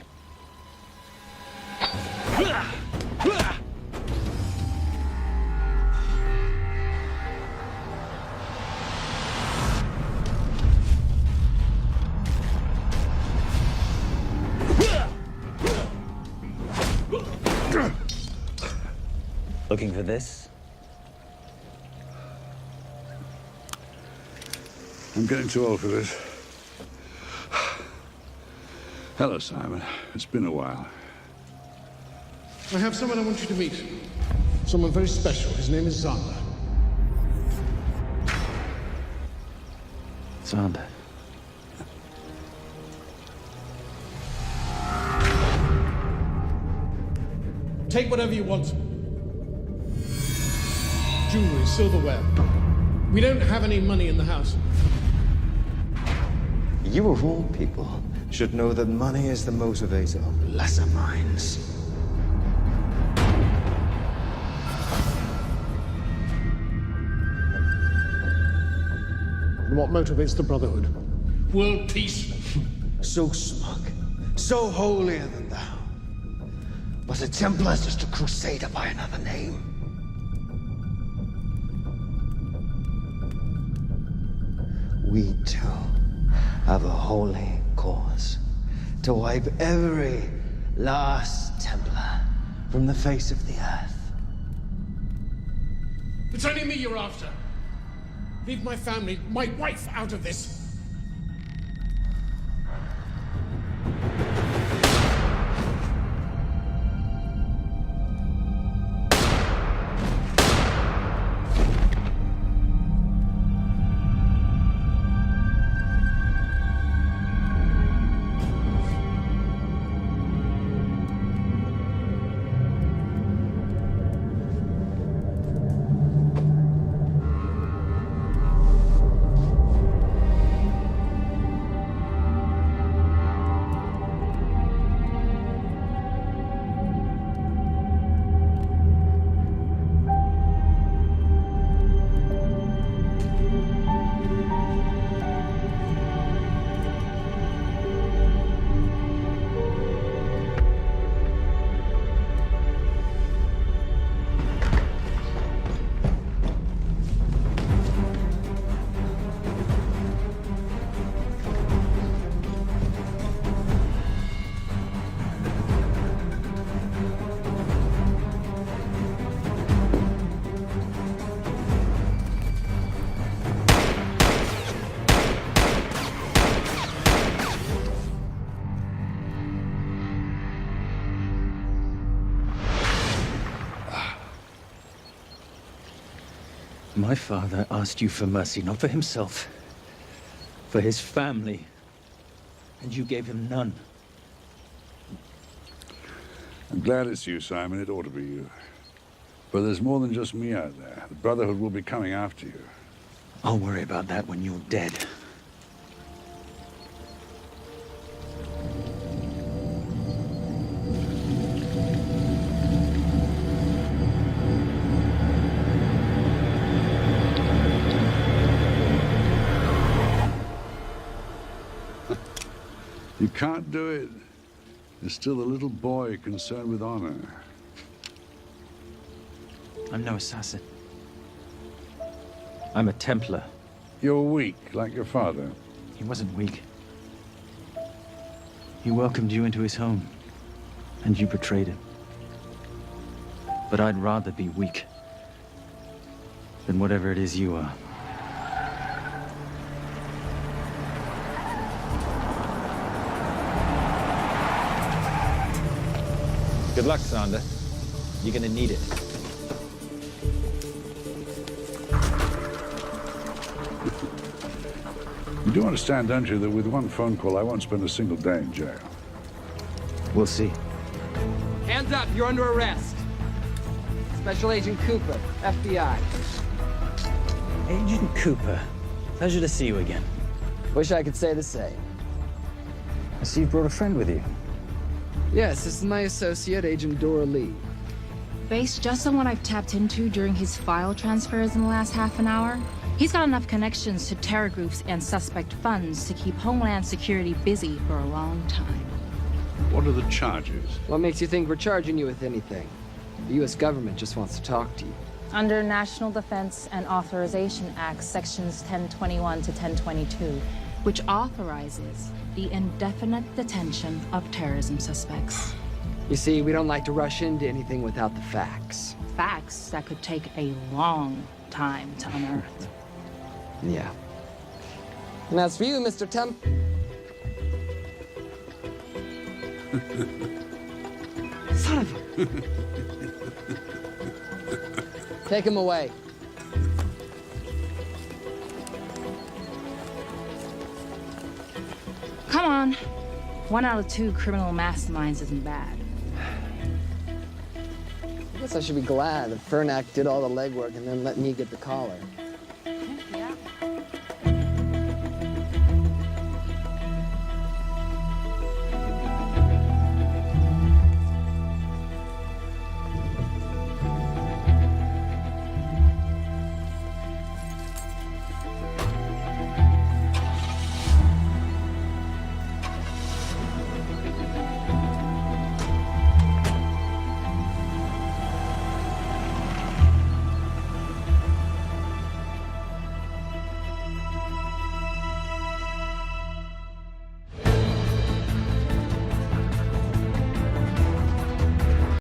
Looking for this? I'm getting too old for this. Hello, Simon. It's been a while. I have someone I want you to meet. Someone very special. His name is Zander. Zander. Take whatever you want. Jewelry, silverware. We don't have any money in the house. You of all people should know that money is the motivator of lesser minds. And what motivates the Brotherhood? World peace. So smug, so holier than thou. But a Templar's just a crusader by another name. We too have a holy cause to wipe every last Templar from the face of the earth. It's only me you're after. Leave my family, my wife, out of this. My father asked you for mercy, not for himself, for his family, and you gave him none. I'm glad it's you, Simon. It ought to be you. But there's more than just me out there. The Brotherhood will be coming after you. I'll worry about that when you're dead. You can't do it. You're still a little boy concerned with honor. I'm no assassin. I'm a Templar. You're weak, like your father. He wasn't weak. He welcomed you into his home, and you betrayed him. But I'd rather be weak than whatever it is you are. Good luck, Sander. You're gonna need it. You do understand, don't you, that with one phone call, I won't spend a single day in jail. We'll see. Hands up, you're under arrest. Special Agent Cooper, FBI. Agent Cooper, pleasure to see you again. Wish I could say the same. I see you brought a friend with you. Yes, this is my associate, Agent Dora Lee. Based just on what I've tapped into during his file transfers in the last half an hour, he's got enough connections to terror groups and suspect funds to keep Homeland Security busy for a long time. What are the charges? What makes you think we're charging you with anything? The U.S. government just wants to talk to you. Under National Defense and Authorization Act, sections 1021 to 1022, which authorizes the indefinite detention of terrorism suspects. You see, we don't like to rush into anything without the facts. Facts that could take a long time to unearth. Yeah. And as for you, Mr. Temp... Son of a... Take him away. Come on. 1 out of 2 criminal masterminds isn't bad. guess I should be glad that Fernak did all the legwork and then let me get the collar.